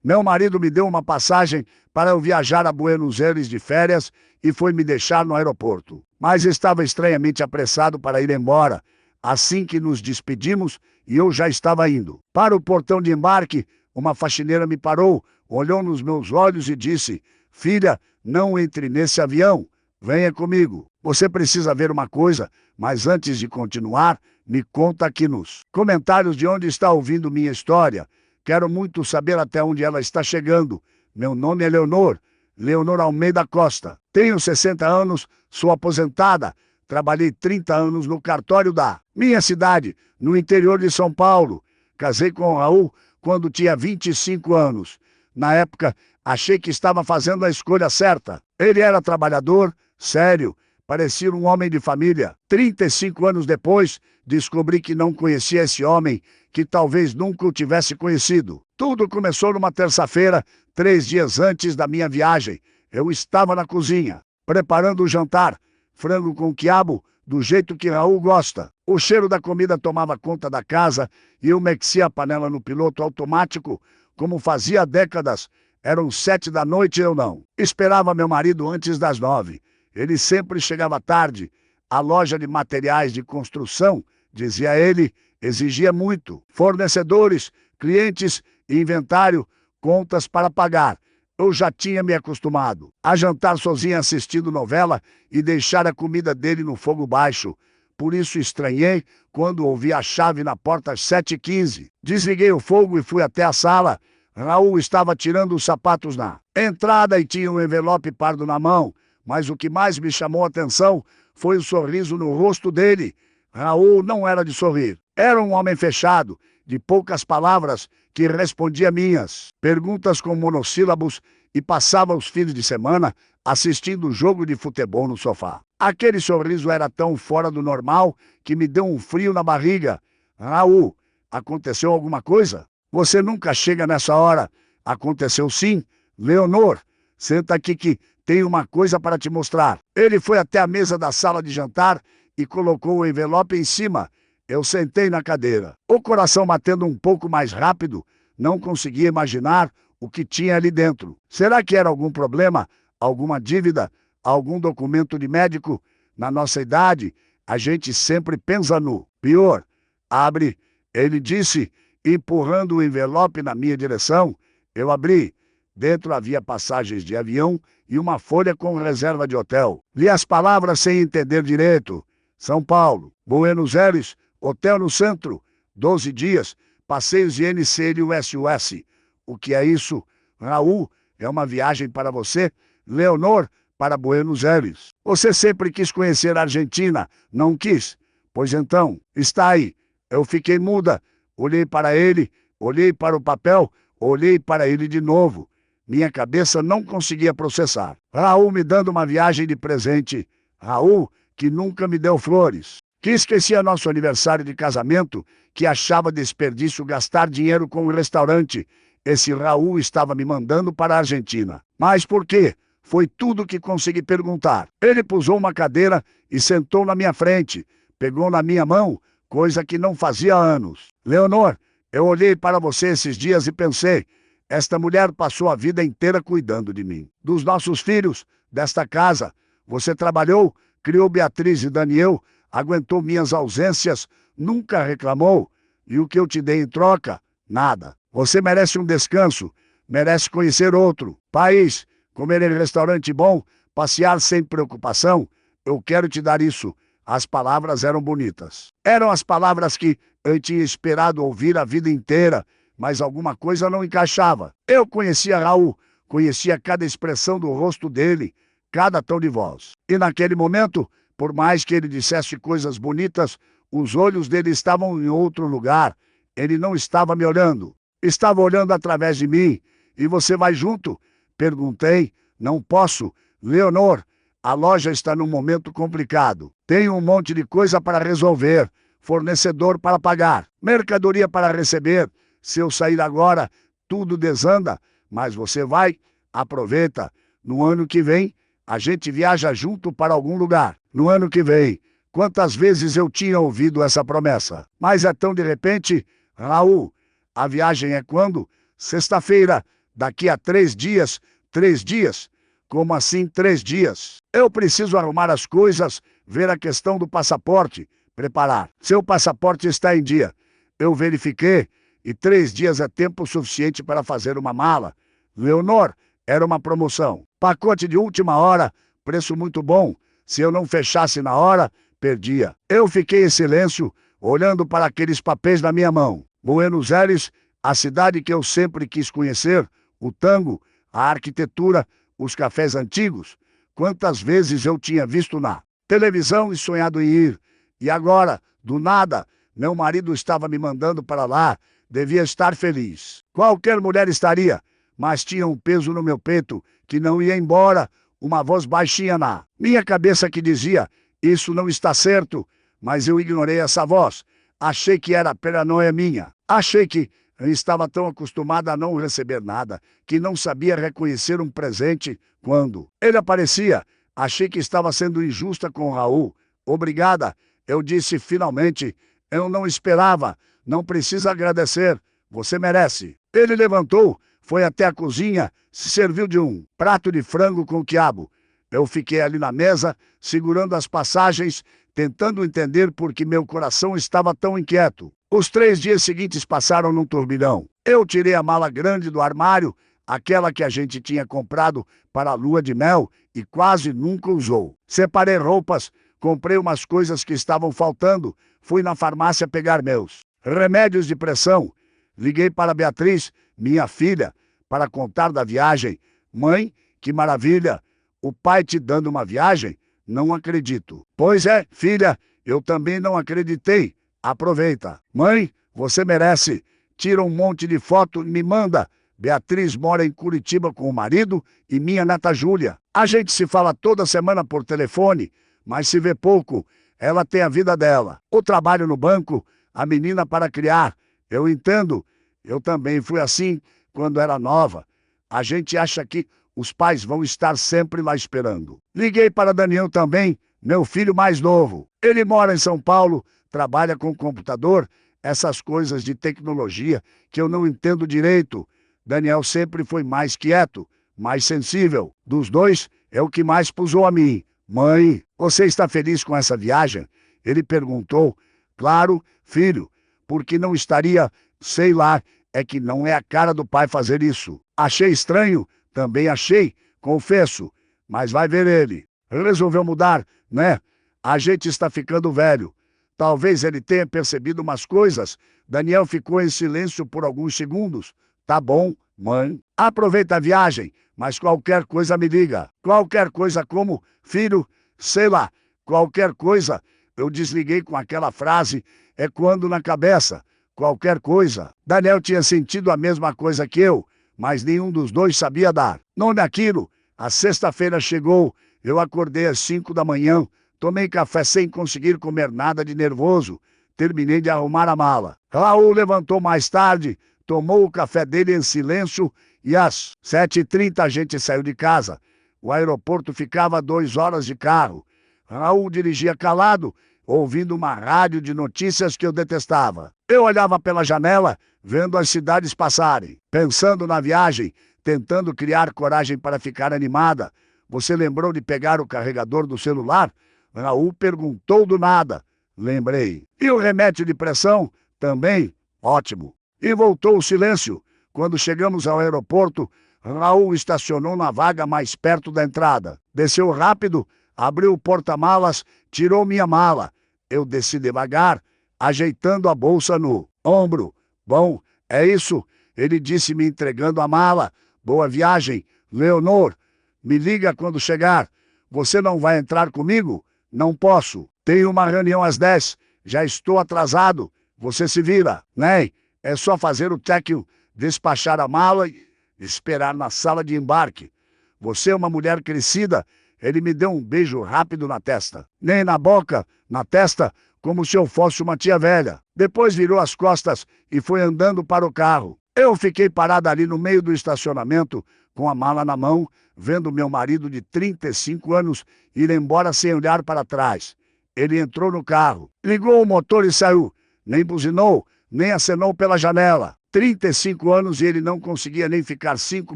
Meu marido me deu uma passagem para eu viajar a Buenos Aires de férias e foi me deixar no aeroporto. Mas estava estranhamente apressado para ir embora, assim que nos despedimos e eu já estava indo. Para o portão de embarque, uma faxineira me parou, olhou nos meus olhos e disse: "Filha, não entre nesse avião, venha comigo. Você precisa ver uma coisa, mas antes de continuar, me conta aqui nos comentários de onde está ouvindo minha história. Quero muito saber até onde ela está chegando. Meu nome é Leonor, Leonor Almeida Costa. Tenho 60 anos, sou aposentada. Trabalhei 30 anos no cartório da minha cidade, no interior de São Paulo. Casei com o Raul quando tinha 25 anos. Na época, achei que estava fazendo a escolha certa. Ele era trabalhador, sério, parecia um homem de família. 35 anos depois, descobri que não conhecia esse homem, que talvez nunca o tivesse conhecido. Tudo começou numa terça-feira, 3 dias antes da minha viagem. Eu estava na cozinha, preparando o jantar, frango com quiabo, do jeito que Raul gosta. O cheiro da comida tomava conta da casa e eu mexia a panela no piloto automático, como fazia há décadas. Eram 7 da noite e eu não. Esperava meu marido antes das 9. Ele sempre chegava tarde. A loja de materiais de construção, dizia ele, exigia muito. Fornecedores, clientes, inventário, contas para pagar. Eu já tinha me acostumado a jantar sozinha assistindo novela e deixar a comida dele no fogo baixo. Por isso estranhei quando ouvi a chave na porta às 7h15. Desliguei o fogo e fui até a sala. Raul estava tirando os sapatos na entrada e tinha um envelope pardo na mão. Mas o que mais me chamou a atenção foi o sorriso no rosto dele. Raul não era de sorrir. Era um homem fechado, de poucas palavras, que respondia minhas perguntas com monossílabos e passava os fins de semana assistindo o jogo de futebol no sofá. Aquele sorriso era tão fora do normal que me deu um frio na barriga. Raul, aconteceu alguma coisa? Você nunca chega nessa hora. Aconteceu sim. Leonor, senta aqui que tenho uma coisa para te mostrar. Ele foi até a mesa da sala de jantar e colocou o envelope em cima. Eu sentei na cadeira, o coração batendo um pouco mais rápido. Não conseguia imaginar o que tinha ali dentro. Será que era algum problema, alguma dívida, algum documento de médico? Na nossa idade, a gente sempre pensa no pior. Abre, ele disse, empurrando o envelope na minha direção. Eu abri. Dentro havia passagens de avião e uma folha com reserva de hotel. Li as palavras sem entender direito. São Paulo, Buenos Aires, hotel no centro, 12 dias, passeios de NCL USUS. O que é isso? Raul, é uma viagem para você? Leonor, para Buenos Aires. Você sempre quis conhecer a Argentina, não quis? Pois então, está aí. Eu fiquei muda. Olhei para ele, olhei para o papel, olhei para ele de novo. Minha cabeça não conseguia processar. Raul me dando uma viagem de presente. Raul, que nunca me deu flores. Que esquecia nosso aniversário de casamento, que achava desperdício gastar dinheiro com o restaurante. Esse Raul estava me mandando para a Argentina. Mas por quê? Foi tudo que consegui perguntar. Ele pusou uma cadeira e sentou na minha frente. Pegou na minha mão, coisa que não fazia há anos. Leonor, eu olhei para você esses dias e pensei, esta mulher passou a vida inteira cuidando de mim, dos nossos filhos, desta casa. Você trabalhou, criou Beatriz e Daniel, aguentou minhas ausências, nunca reclamou. E o que eu te dei em troca? Nada. Você merece um descanso, merece conhecer outro país, comer em restaurante bom, passear sem preocupação. Eu quero te dar isso. As palavras eram bonitas. Eram as palavras que eu tinha esperado ouvir a vida inteira, mas alguma coisa não encaixava. Eu conhecia Raul, conhecia cada expressão do rosto dele, cada tom de voz. E naquele momento, por mais que ele dissesse coisas bonitas, os olhos dele estavam em outro lugar. Ele não estava me olhando. Estava olhando através de mim. E você vai junto? Perguntei. Não posso. Leonor, a loja está num momento complicado. Tenho um monte de coisa para resolver. Fornecedor para pagar. Mercadoria para receber. Se eu sair agora, tudo desanda. Mas você vai? Aproveita. No ano que vem, a gente viaja junto para algum lugar. No ano que vem. Quantas vezes eu tinha ouvido essa promessa? Mas é tão de repente. Raul, a viagem é quando? Sexta-feira. Daqui a 3 dias. 3 dias? Como assim 3 dias? Eu preciso arrumar as coisas, ver a questão do passaporte, preparar. Seu passaporte está em dia. Eu verifiquei e 3 dias é tempo suficiente para fazer uma mala. Leonor, era uma promoção. Pacote de última hora, preço muito bom. Se eu não fechasse na hora, perdia. Eu fiquei em silêncio, olhando para aqueles papéis na minha mão. Buenos Aires, a cidade que eu sempre quis conhecer, o tango, a arquitetura, os cafés antigos. Quantas vezes eu tinha visto na televisão e sonhado em ir. E agora, do nada, meu marido estava me mandando para lá. Devia estar feliz. Qualquer mulher estaria, mas tinha um peso no meu peito que não ia embora, uma voz baixinha na minha cabeça que dizia: isso não está certo, mas eu ignorei essa voz. Achei que era paranoia minha. Achei que eu estava tão acostumada a não receber nada, que não sabia reconhecer um presente quando ele aparecia. Achei que estava sendo injusta com Raul. Obrigada, eu disse finalmente. Eu não esperava. Não precisa agradecer. Você merece. Ele levantou, foi até a cozinha, se serviu de um prato de frango com quiabo. Eu fiquei ali na mesa, segurando as passagens, tentando entender por que meu coração estava tão inquieto. Os 3 dias seguintes passaram num turbilhão. Eu tirei a mala grande do armário, aquela que a gente tinha comprado para a lua de mel e quase nunca usou. Separei roupas, comprei umas coisas que estavam faltando, fui na farmácia pegar meus remédios de pressão. Liguei para Beatriz, minha filha, para contar da viagem. Mãe, que maravilha! O pai te dando uma viagem? Não acredito. Pois é, filha, eu também não acreditei. Aproveita. Mãe, você merece. Tira um monte de foto e me manda. Beatriz mora em Curitiba com o marido e minha neta Júlia. A gente se fala toda semana por telefone, mas se vê pouco. Ela tem a vida dela. O trabalho no banco, a menina para criar. Eu entendo. Eu também fui assim quando era nova. A gente acha que os pais vão estar sempre lá esperando. Liguei para Daniel também, meu filho mais novo. Ele mora em São Paulo, trabalha com computador, essas coisas de tecnologia que eu não entendo direito. Daniel sempre foi mais quieto, mais sensível. Dos dois, é o que mais pusou a mim. Mãe, você está feliz com essa viagem? Ele perguntou. Claro, filho, porque não estaria, sei lá, é que não é a cara do pai fazer isso. Achei estranho, também achei, confesso, mas vai ver ele. Resolveu mudar, né? A gente está ficando velho. Talvez ele tenha percebido umas coisas. Daniel ficou em silêncio por alguns segundos. Tá bom, mãe. Aproveita a viagem, mas qualquer coisa me liga. Qualquer coisa como, filho, sei lá, qualquer coisa. Eu desliguei com aquela frase, é quando na cabeça. Qualquer coisa. Daniel tinha sentido a mesma coisa que eu, mas nenhum dos dois sabia dar nome àquilo. A sexta-feira chegou, eu acordei às 5 da manhã, tomei café sem conseguir comer nada de nervoso, terminei de arrumar a mala. Raul levantou mais tarde, tomou o café dele em silêncio e às 7h30 a gente saiu de casa. O aeroporto ficava a 2 horas de carro. Raul dirigia calado, ouvindo uma rádio de notícias que eu detestava. Eu olhava pela janela, vendo as cidades passarem, pensando na viagem, tentando criar coragem para ficar animada. Você lembrou de pegar o carregador do celular? Raul perguntou do nada. Lembrei. E o remédio de pressão? Também? Ótimo. E voltou o silêncio. Quando chegamos ao aeroporto, Raul estacionou na vaga mais perto da entrada. Desceu rápido, abriu o porta-malas, tirou minha mala. Eu desci devagar, ajeitando a bolsa no ombro. Bom, é isso, ele disse me entregando a mala. Boa viagem, Leonor. Me liga quando chegar. Você não vai entrar comigo? Não posso. Tenho uma reunião às 10. Já estou atrasado. Você se vira, né? É só fazer o check-in, despachar a mala e esperar na sala de embarque. Você é uma mulher crescida. Ele me deu um beijo rápido na testa. Nem na boca, na testa, como se eu fosse uma tia velha. Depois virou as costas e foi andando para o carro. Eu fiquei parada ali no meio do estacionamento, com a mala na mão, vendo meu marido de 35 anos ir embora sem olhar para trás. Ele entrou no carro, ligou o motor e saiu. Nem buzinou, nem acenou pela janela. 35 anos e ele não conseguia nem ficar 5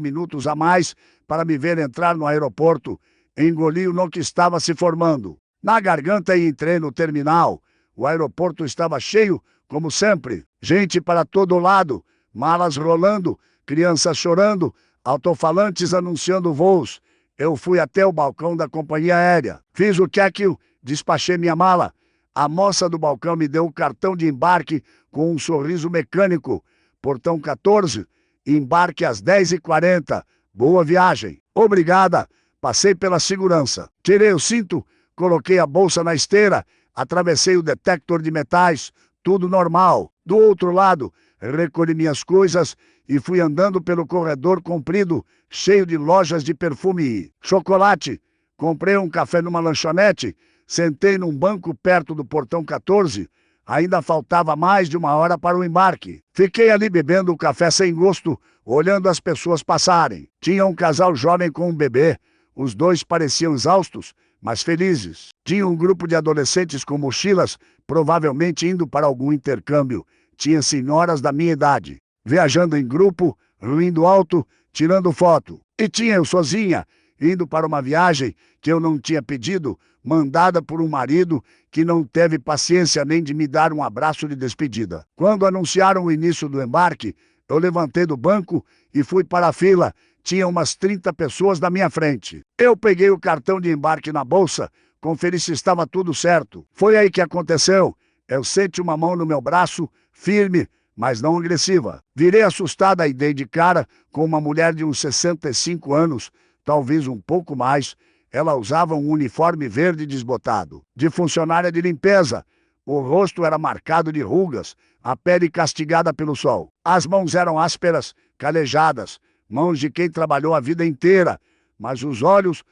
minutos a mais para me ver entrar no aeroporto. Engoli o no que estava se formando na garganta e entrei no terminal. O aeroporto estava cheio, como sempre. Gente para todo lado, malas rolando, crianças chorando, alto-falantes anunciando voos. Eu fui até o balcão da companhia aérea. Fiz o check-in, despachei minha mala. A moça do balcão me deu o cartão de embarque com um sorriso mecânico. Portão 14, embarque às 10h40. Boa viagem. Obrigada. Passei pela segurança. Tirei o cinto, coloquei a bolsa na esteira, atravessei o detector de metais, tudo normal. Do outro lado, recolhi minhas coisas e fui andando pelo corredor comprido, cheio de lojas de perfume e chocolate. Comprei um café numa lanchonete, sentei num banco perto do portão 14. Ainda faltava mais de 1 hora para o embarque. Fiquei ali bebendo o café sem gosto, olhando as pessoas passarem. Tinha um casal jovem com um bebê. Os dois pareciam exaustos, mas felizes. Tinha um grupo de adolescentes com mochilas, provavelmente indo para algum intercâmbio. Tinha senhoras da minha idade, viajando em grupo, rindo alto, tirando foto. E tinha eu sozinha, indo para uma viagem que eu não tinha pedido, mandada por um marido que não teve paciência nem de me dar um abraço de despedida. Quando anunciaram o início do embarque, eu levantei do banco e fui para a fila. Tinha umas 30 pessoas na minha frente. Eu peguei o cartão de embarque na bolsa, conferi se estava tudo certo. Foi aí que aconteceu. Eu senti uma mão no meu braço, firme, mas não agressiva. Virei assustada e dei de cara com uma mulher de uns 65 anos, talvez um pouco mais. Ela usava um uniforme verde desbotado, de funcionária de limpeza. O rosto era marcado de rugas, a pele castigada pelo sol. As mãos eram ásperas, calejadas, mãos de quem trabalhou a vida inteira. Mas os olhos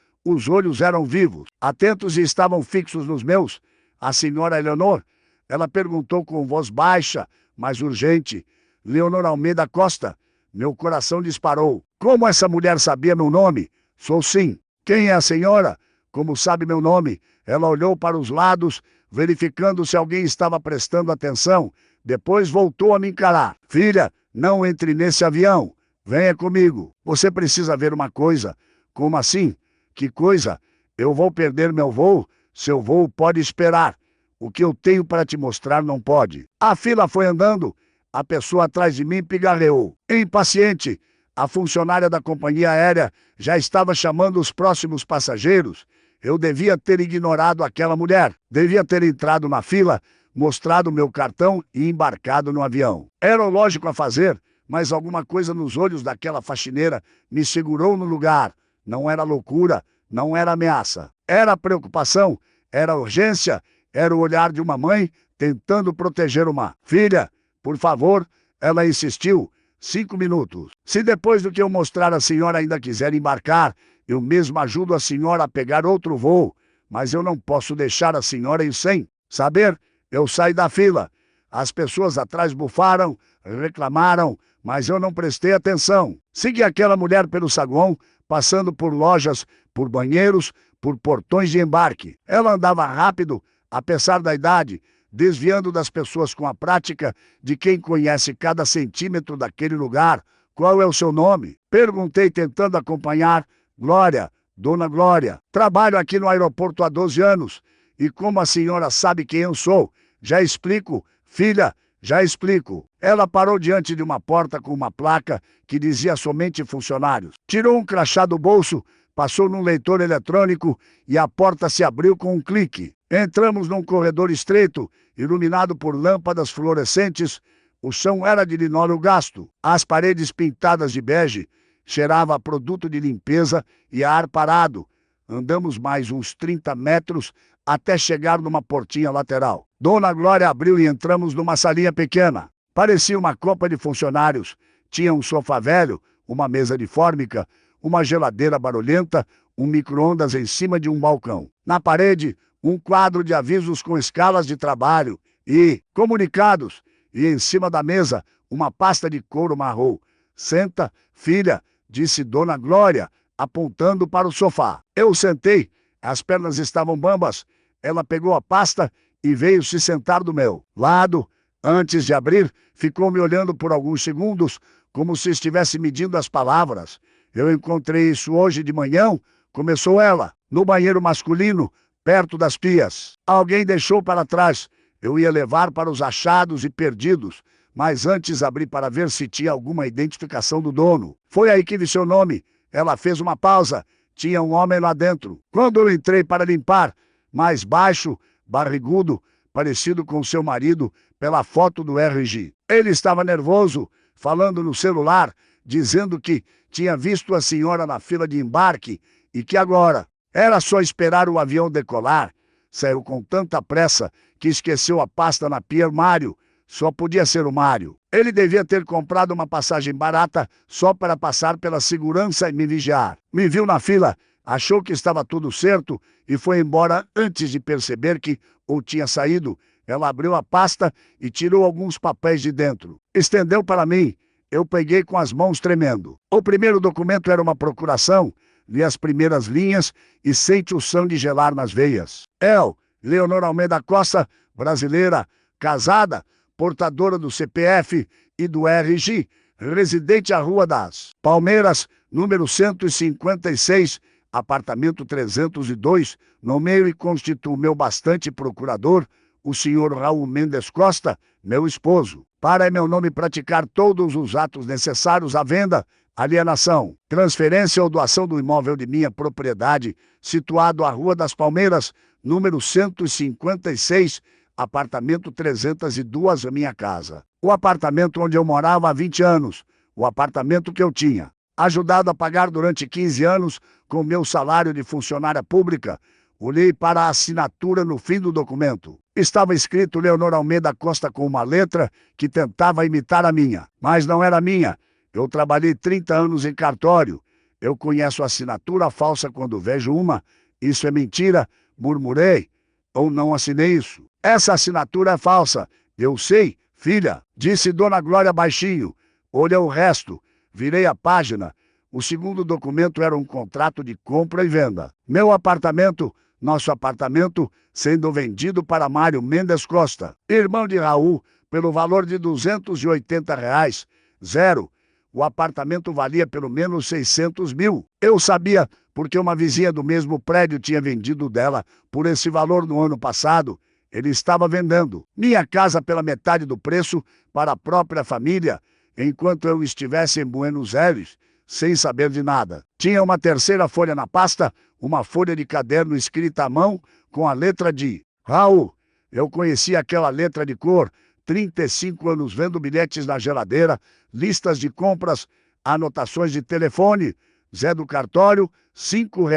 eram vivos, atentos e estavam fixos nos meus. A senhora Eleonor, ela perguntou com voz baixa, mas urgente. Leonor Almeida Costa. Meu coração disparou. Como essa mulher sabia meu nome? Sou sim. Quem é a senhora? Como sabe meu nome? Ela olhou para os lados, verificando se alguém estava prestando atenção. Depois voltou a me encarar. Filha, não entre nesse avião. Venha comigo. Você precisa ver uma coisa. Como assim? Que coisa? Eu vou perder meu voo? Seu voo pode esperar. O que eu tenho para te mostrar não pode. A fila foi andando. A pessoa atrás de mim pigarreou. Impaciente, a funcionária da companhia aérea já estava chamando os próximos passageiros. Eu devia ter ignorado aquela mulher. Devia ter entrado na fila, mostrado meu cartão e embarcado no avião. Era o lógico a fazer, mas alguma coisa nos olhos daquela faxineira me segurou no lugar. Não era loucura, não era ameaça. Era preocupação, era urgência, era o olhar de uma mãe tentando proteger uma filha. Por favor, ela insistiu. 5 minutos. Se depois do que eu mostrar a senhora ainda quiser embarcar, eu mesmo ajudo a senhora a pegar outro voo. Mas eu não posso deixar a senhora ir sem saber. Eu saí da fila. As pessoas atrás bufaram, reclamaram, mas eu não prestei atenção. Segui aquela mulher pelo saguão, passando por lojas, por banheiros, por portões de embarque. Ela andava rápido, apesar da idade, desviando das pessoas com a prática de quem conhece cada centímetro daquele lugar. Qual é o seu nome? Perguntei, tentando acompanhar. Glória, Dona Glória. Trabalho aqui no aeroporto há 12 anos. E como a senhora sabe quem eu sou? Já explico, filha, já explico. Ela parou diante de uma porta com uma placa que dizia somente funcionários. Tirou um crachá do bolso, passou num leitor eletrônico e a porta se abriu com um clique. Entramos num corredor estreito, iluminado por lâmpadas fluorescentes. O chão era de linóleo gasto. As paredes pintadas de bege. Cheirava a produto de limpeza e a ar parado. Andamos mais uns 30 metros até chegar numa portinha lateral. Dona Glória abriu e entramos numa salinha pequena. Parecia uma copa de funcionários. Tinha um sofá velho, uma mesa de fórmica, uma geladeira barulhenta, um micro-ondas em cima de um balcão. Na parede, um quadro de avisos com escalas de trabalho e comunicados. E em cima da mesa, uma pasta de couro marrom. Senta, filha, disse Dona Glória, apontando para o sofá. Eu sentei, as pernas estavam bambas. Ela pegou a pasta e veio se sentar do meu lado. Antes de abrir, ficou me olhando por alguns segundos, como se estivesse medindo as palavras. Eu encontrei isso hoje de manhã, começou ela, no banheiro masculino, perto das pias. Alguém deixou para trás. Eu ia levar para os achados e perdidos, mas antes abri para ver se tinha alguma identificação do dono. Foi aí que vi seu nome. Ela fez uma pausa. Tinha um homem lá dentro. Quando eu entrei para limpar, mais baixo, barrigudo, parecido com seu marido, pela foto do RG. Ele estava nervoso, falando no celular, dizendo que tinha visto a senhora na fila de embarque e que agora era só esperar o avião decolar. Saiu com tanta pressa que esqueceu a pasta na pia Mário. Só podia ser o Mário. Ele devia ter comprado uma passagem barata só para passar pela segurança e me vigiar. Me viu na fila, achou que estava tudo certo e foi embora antes de perceber que ou tinha saído. Ela abriu a pasta e tirou alguns papéis de dentro. Estendeu para mim. Eu peguei com as mãos tremendo. O primeiro documento era uma procuração. Li as primeiras linhas e sente o sangue gelar nas veias. Leonor Almeida Costa, brasileira, casada, portadora do CPF e do RG, residente à Rua das Palmeiras, número 156, apartamento 302, nomeio e constituo meu bastante procurador, o senhor Raul Mendes Costa, meu esposo, para em meu nome praticar todos os atos necessários à venda, alienação, transferência ou doação do imóvel de minha propriedade, situado à Rua das Palmeiras, número 156, apartamento 302, minha casa. O apartamento onde eu morava há 20 anos, o apartamento que eu tinha ajudado a pagar durante 15 anos com meu salário de funcionária pública. Olhei para a assinatura no fim do documento. Estava escrito Leonor Almeida Costa com uma letra que tentava imitar a minha, mas não era minha. Eu trabalhei 30 anos em cartório. Eu conheço a assinatura falsa quando vejo uma. Isso é mentira, murmurei. Ou não assinei isso. Essa assinatura é falsa. Eu sei, filha, disse Dona Glória baixinho. Olha o resto. Virei a página. O segundo documento era um contrato de compra e venda. Meu apartamento, nosso apartamento, sendo vendido para Mário Mendes Costa, irmão de Raul, pelo valor de R$ 280. Zero. O apartamento valia pelo menos 600 mil. Eu sabia, porque uma vizinha do mesmo prédio tinha vendido dela por esse valor no ano passado. Ele estava vendendo minha casa pela metade do preço para a própria família, enquanto eu estivesse em Buenos Aires, sem saber de nada. Tinha uma terceira folha na pasta, uma folha de caderno escrita à mão com a letra de Raul. Eu conhecia aquela letra de cor. 35 anos vendo bilhetes na geladeira, listas de compras, anotações de telefone. Zé do cartório, R$ 5.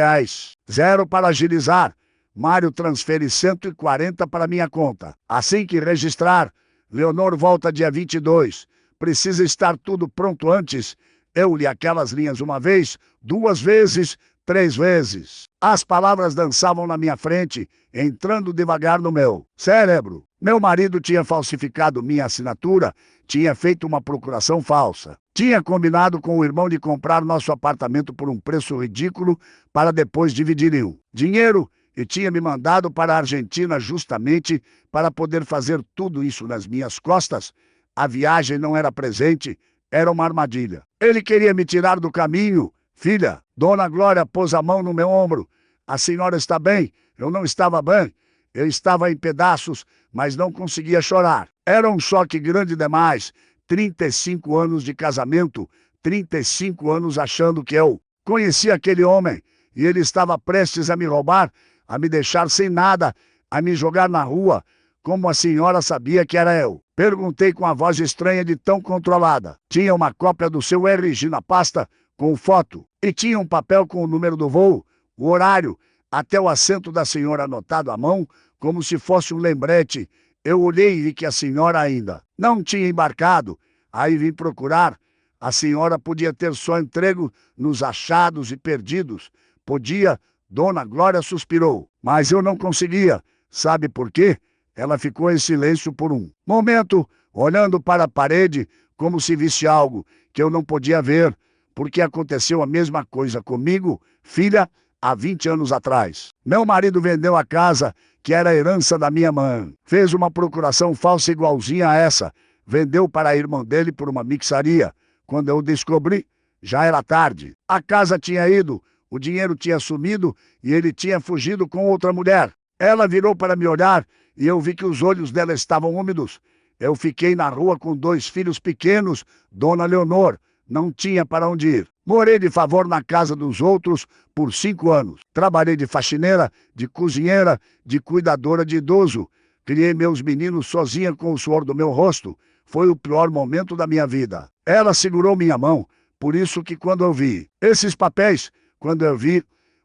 Zero para agilizar. Mário transfere 140 para minha conta. Assim que registrar, Leonor volta dia 22. Precisa estar tudo pronto antes. Eu li aquelas linhas uma vez, 2 vezes, 3 vezes. As palavras dançavam na minha frente, entrando devagar no meu cérebro. Meu marido tinha falsificado minha assinatura, tinha feito uma procuração falsa. Tinha combinado com o irmão de comprar nosso apartamento por um preço ridículo para depois dividir em dinheiro e tinha me mandado para a Argentina justamente para poder fazer tudo isso nas minhas costas. A viagem não era presente, era uma armadilha. Ele queria me tirar do caminho. Filha, Dona Glória pôs a mão no meu ombro. A senhora está bem? Eu não estava bem. Eu estava em pedaços, mas não conseguia chorar. Era um choque grande demais. 35 anos de casamento, 35 anos achando que eu conhecia aquele homem e ele estava prestes a me roubar, a me deixar sem nada, a me jogar na rua. Como a senhora sabia que era eu? Perguntei com a voz estranha de tão controlada. Tinha uma cópia do seu RG na pasta, com foto, e tinha um papel com o número do voo, o horário, até o assento da senhora anotado à mão, como se fosse um lembrete. Eu olhei e vi que a senhora ainda não tinha embarcado. Aí vim procurar. A senhora podia ter só entrego nos achados e perdidos. Podia, Dona Glória suspirou, mas eu não conseguia. Sabe por quê? Ela ficou em silêncio por um momento, olhando para a parede, como se visse algo que eu não podia ver, porque aconteceu a mesma coisa comigo, filha, há 20 anos atrás. Meu marido vendeu a casa que era a herança da minha mãe. Fez uma procuração falsa igualzinha a essa. Vendeu para a irmã dele por uma mixaria. Quando eu descobri, já era tarde. A casa tinha ido, o dinheiro tinha sumido e ele tinha fugido com outra mulher. Ela virou para me olhar e eu vi que os olhos dela estavam úmidos. Eu fiquei na rua com 2 filhos pequenos, Dona Leonor. Não tinha para onde ir. Morei de favor na casa dos outros por 5 anos. Trabalhei de faxineira, de cozinheira, de cuidadora de idoso. Criei meus meninos sozinha com o suor do meu rosto. Foi o pior momento da minha vida. Ela segurou minha mão, por isso que quando eu vi esses papéis, quando eu vi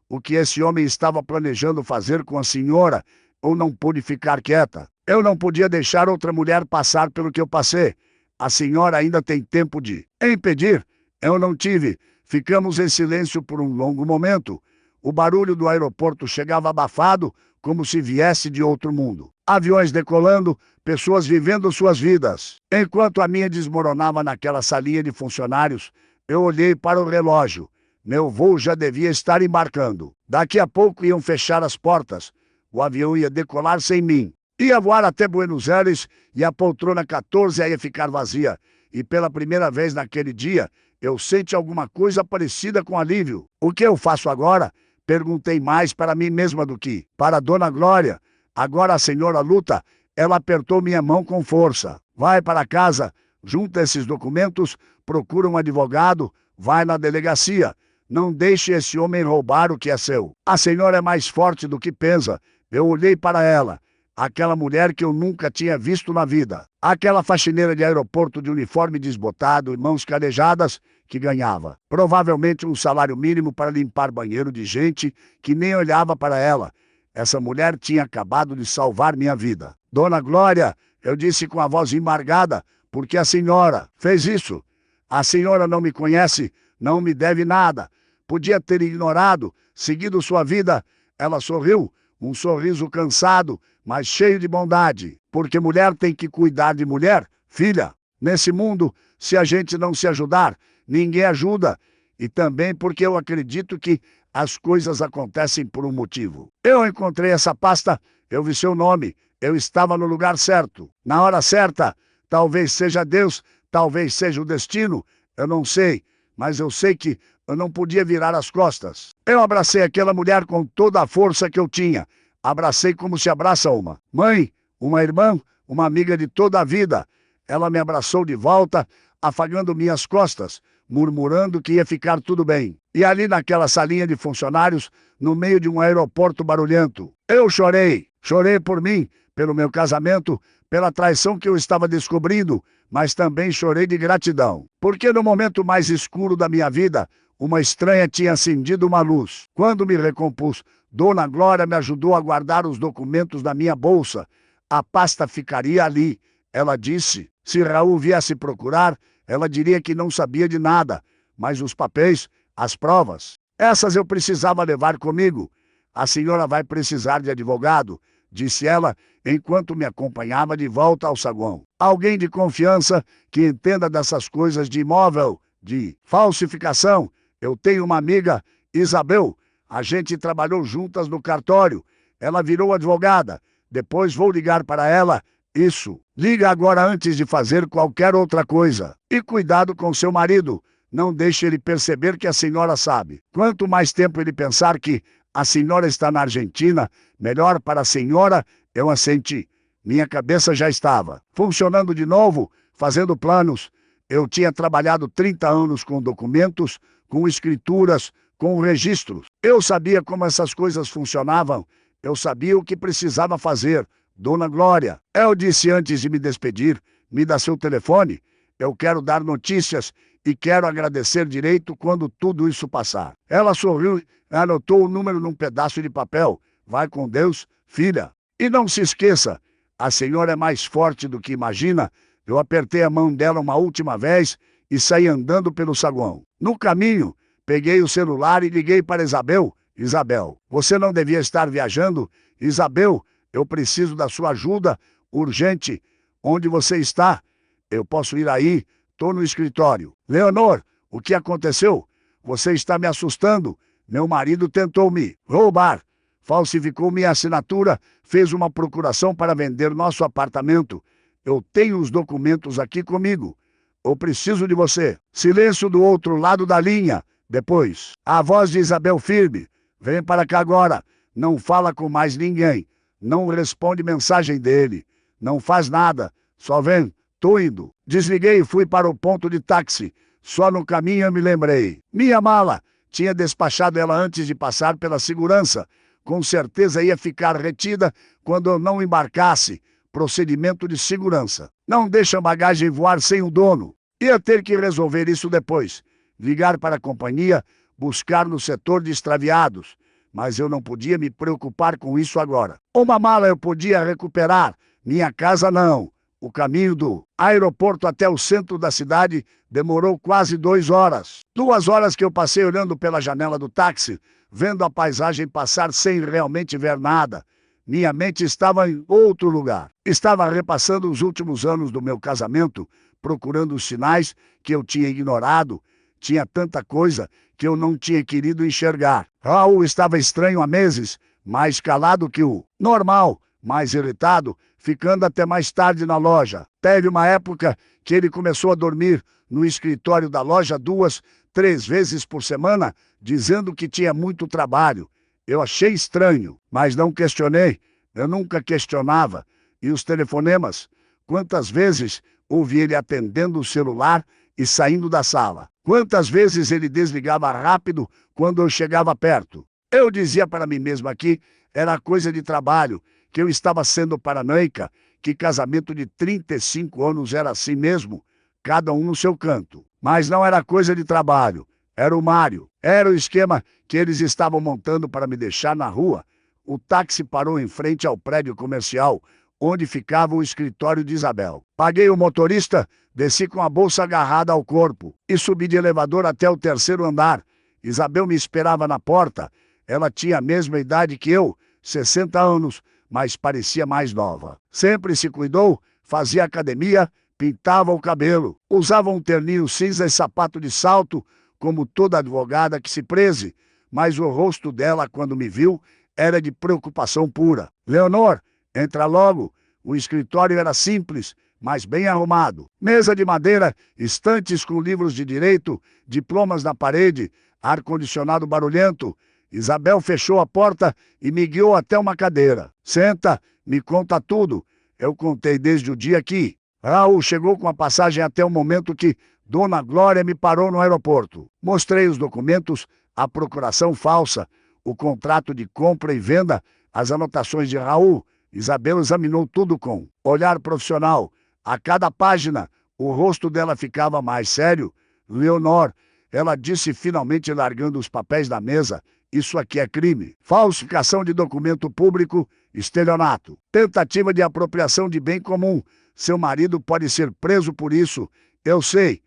o que esse homem estava planejando fazer com a senhora, eu não pude ficar quieta. Eu não podia deixar outra mulher passar pelo que eu passei. A senhora ainda tem tempo de impedir. Eu não tive. Ficamos em silêncio por um longo momento. O barulho do aeroporto chegava abafado, como se viesse de outro mundo. Aviões decolando, pessoas vivendo suas vidas. Enquanto a minha desmoronava naquela salinha de funcionários, eu olhei para o relógio. Meu voo já devia estar embarcando. Daqui a pouco iam fechar as portas. O avião ia decolar sem mim. Ia voar até Buenos Aires e a poltrona 14 ia ficar vazia. E pela primeira vez naquele dia, eu senti alguma coisa parecida com alívio. O que eu faço agora? Perguntei mais para mim mesma do que para Dona Glória. Agora a senhora luta. Ela apertou minha mão com força. Vai para casa, junta esses documentos, procura um advogado, vai na delegacia. Não deixe esse homem roubar o que é seu. A senhora é mais forte do que pensa. Eu olhei para ela. Aquela mulher que eu nunca tinha visto na vida. Aquela faxineira de aeroporto de uniforme desbotado e mãos carejadas que ganhava provavelmente um salário mínimo para limpar banheiro de gente que nem olhava para ela. Essa mulher tinha acabado de salvar minha vida. Dona Glória, eu disse com a voz embargada, porque a senhora fez isso. A senhora não me conhece, não me deve nada. Podia ter ignorado, seguido sua vida. Ela sorriu, um sorriso cansado, mas cheio de bondade. Porque mulher tem que cuidar de mulher, filha. Nesse mundo, se a gente não se ajudar, ninguém ajuda. E também porque eu acredito que as coisas acontecem por um motivo. Eu encontrei essa pasta, eu vi seu nome, eu estava no lugar certo. Na hora certa, talvez seja Deus, talvez seja o destino, eu não sei. Mas eu sei que eu não podia virar as costas. Eu abracei aquela mulher com toda a força que eu tinha. Abracei como se abraça uma mãe, uma irmã, uma amiga de toda a vida. Ela me abraçou de volta, afagando minhas costas, murmurando que ia ficar tudo bem. E ali naquela salinha de funcionários, no meio de um aeroporto barulhento, eu chorei. Chorei por mim, pelo meu casamento, pela traição que eu estava descobrindo, mas também chorei de gratidão. Porque no momento mais escuro da minha vida, uma estranha tinha acendido uma luz. Quando me recompus, Dona Glória me ajudou a guardar os documentos na minha bolsa. A pasta ficaria ali. Ela disse, se Raul viesse procurar, ela diria que não sabia de nada. Mas os papéis, as provas, essas eu precisava levar comigo. A senhora vai precisar de advogado, disse ela, enquanto me acompanhava de volta ao saguão. Alguém de confiança que entenda dessas coisas de imóvel, de falsificação. Eu tenho uma amiga, Isabel. A gente trabalhou juntas no cartório. Ela virou advogada. Depois vou ligar para ela. Isso. Liga agora antes de fazer qualquer outra coisa. E cuidado com seu marido. Não deixe ele perceber que a senhora sabe. Quanto mais tempo ele pensar que a senhora está na Argentina, melhor para a senhora, eu assenti. Minha cabeça já estava funcionando de novo, fazendo planos. Eu tinha trabalhado 30 anos com documentos, com escrituras, com registros. Eu sabia como essas coisas funcionavam. Eu sabia o que precisava fazer. Dona Glória, eu disse antes de me despedir, me dá seu telefone. Eu quero dar notícias e quero agradecer direito quando tudo isso passar. Ela sorriu e anotou o número num pedaço de papel. Vai com Deus, filha. E não se esqueça, a senhora é mais forte do que imagina. Eu apertei a mão dela uma última vez e saí andando pelo saguão. No caminho, peguei o celular e liguei para Isabel. Isabel, você não devia estar viajando? Isabel, eu preciso da sua ajuda, urgente. Onde você está? Eu posso ir aí? Estou no escritório. Leonor, o que aconteceu? Você está me assustando. Meu marido tentou me roubar. falsificou minha assinatura, fez uma procuração para vender nosso apartamento. Eu tenho os documentos aqui comigo. Eu preciso de você. Silêncio do outro lado da linha. Depois, a voz de Isabel firme. Vem para cá agora. Não fala com mais ninguém. Não responde mensagem dele. Não faz nada. Só vem. Tô indo. Desliguei e fui para o ponto de táxi. Só no caminho eu me lembrei. Minha mala. Tinha despachado ela antes de passar pela segurança. Com certeza ia ficar retida quando eu não embarcasse. Procedimento de segurança. Não deixa a bagagem voar sem o dono. Ia ter que resolver isso depois. Ligar para a companhia, buscar no setor de extraviados. Mas eu não podia me preocupar com isso agora. Uma mala eu podia recuperar. Minha casa não. O caminho do aeroporto até o centro da cidade demorou quase 2 horas. 2 horas que eu passei olhando pela janela do táxi, vendo a paisagem passar sem realmente ver nada. Minha mente estava em outro lugar. Estava repassando os últimos anos do meu casamento, procurando os sinais que eu tinha ignorado. Tinha tanta coisa que eu não tinha querido enxergar. Raul estava estranho há meses, mais calado que o normal, mais irritado, ficando até mais tarde na loja. Teve uma época que ele começou a dormir no escritório da loja 2, 3 vezes por semana, dizendo que tinha muito trabalho. Eu achei estranho, mas não questionei. Eu nunca questionava. E os telefonemas? Quantas vezes ouvi ele atendendo o celular e saindo da sala? Quantas vezes ele desligava rápido quando eu chegava perto? Eu dizia para mim mesma que era coisa de trabalho, que eu estava sendo paranoica, que casamento de 35 anos era assim mesmo, cada um no seu canto. Mas não era coisa de trabalho, era o Mário. Era o esquema que eles estavam montando para me deixar na rua. O táxi parou em frente ao prédio comercial, onde ficava o escritório de Isabel. Paguei o motorista, desci com a bolsa agarrada ao corpo e subi de elevador até o 3º andar. Isabel me esperava na porta. Ela tinha a mesma idade que eu, 60 anos, mas parecia mais nova. Sempre se cuidou, fazia academia, pintava o cabelo, usava um terninho cinza e sapato de salto, como toda advogada que se preze, mas o rosto dela, quando me viu, era de preocupação pura. Leonor, entra logo. O escritório era simples, mas bem arrumado. Mesa de madeira, estantes com livros de direito, diplomas na parede, ar-condicionado barulhento. Isabel fechou a porta e me guiou até uma cadeira. Senta, me conta tudo. Eu contei desde o dia que Raul chegou com a passagem até o momento que Dona Glória me parou no aeroporto. Mostrei os documentos, a procuração falsa, o contrato de compra e venda, as anotações de Raul. Isabel examinou tudo com olhar profissional. A cada página, o rosto dela ficava mais sério. Leonor, ela disse finalmente largando os papéis da mesa, isso aqui é crime. Falsificação de documento público, estelionato. Tentativa de apropriação de bem comum. Seu marido pode ser preso por isso. Eu sei.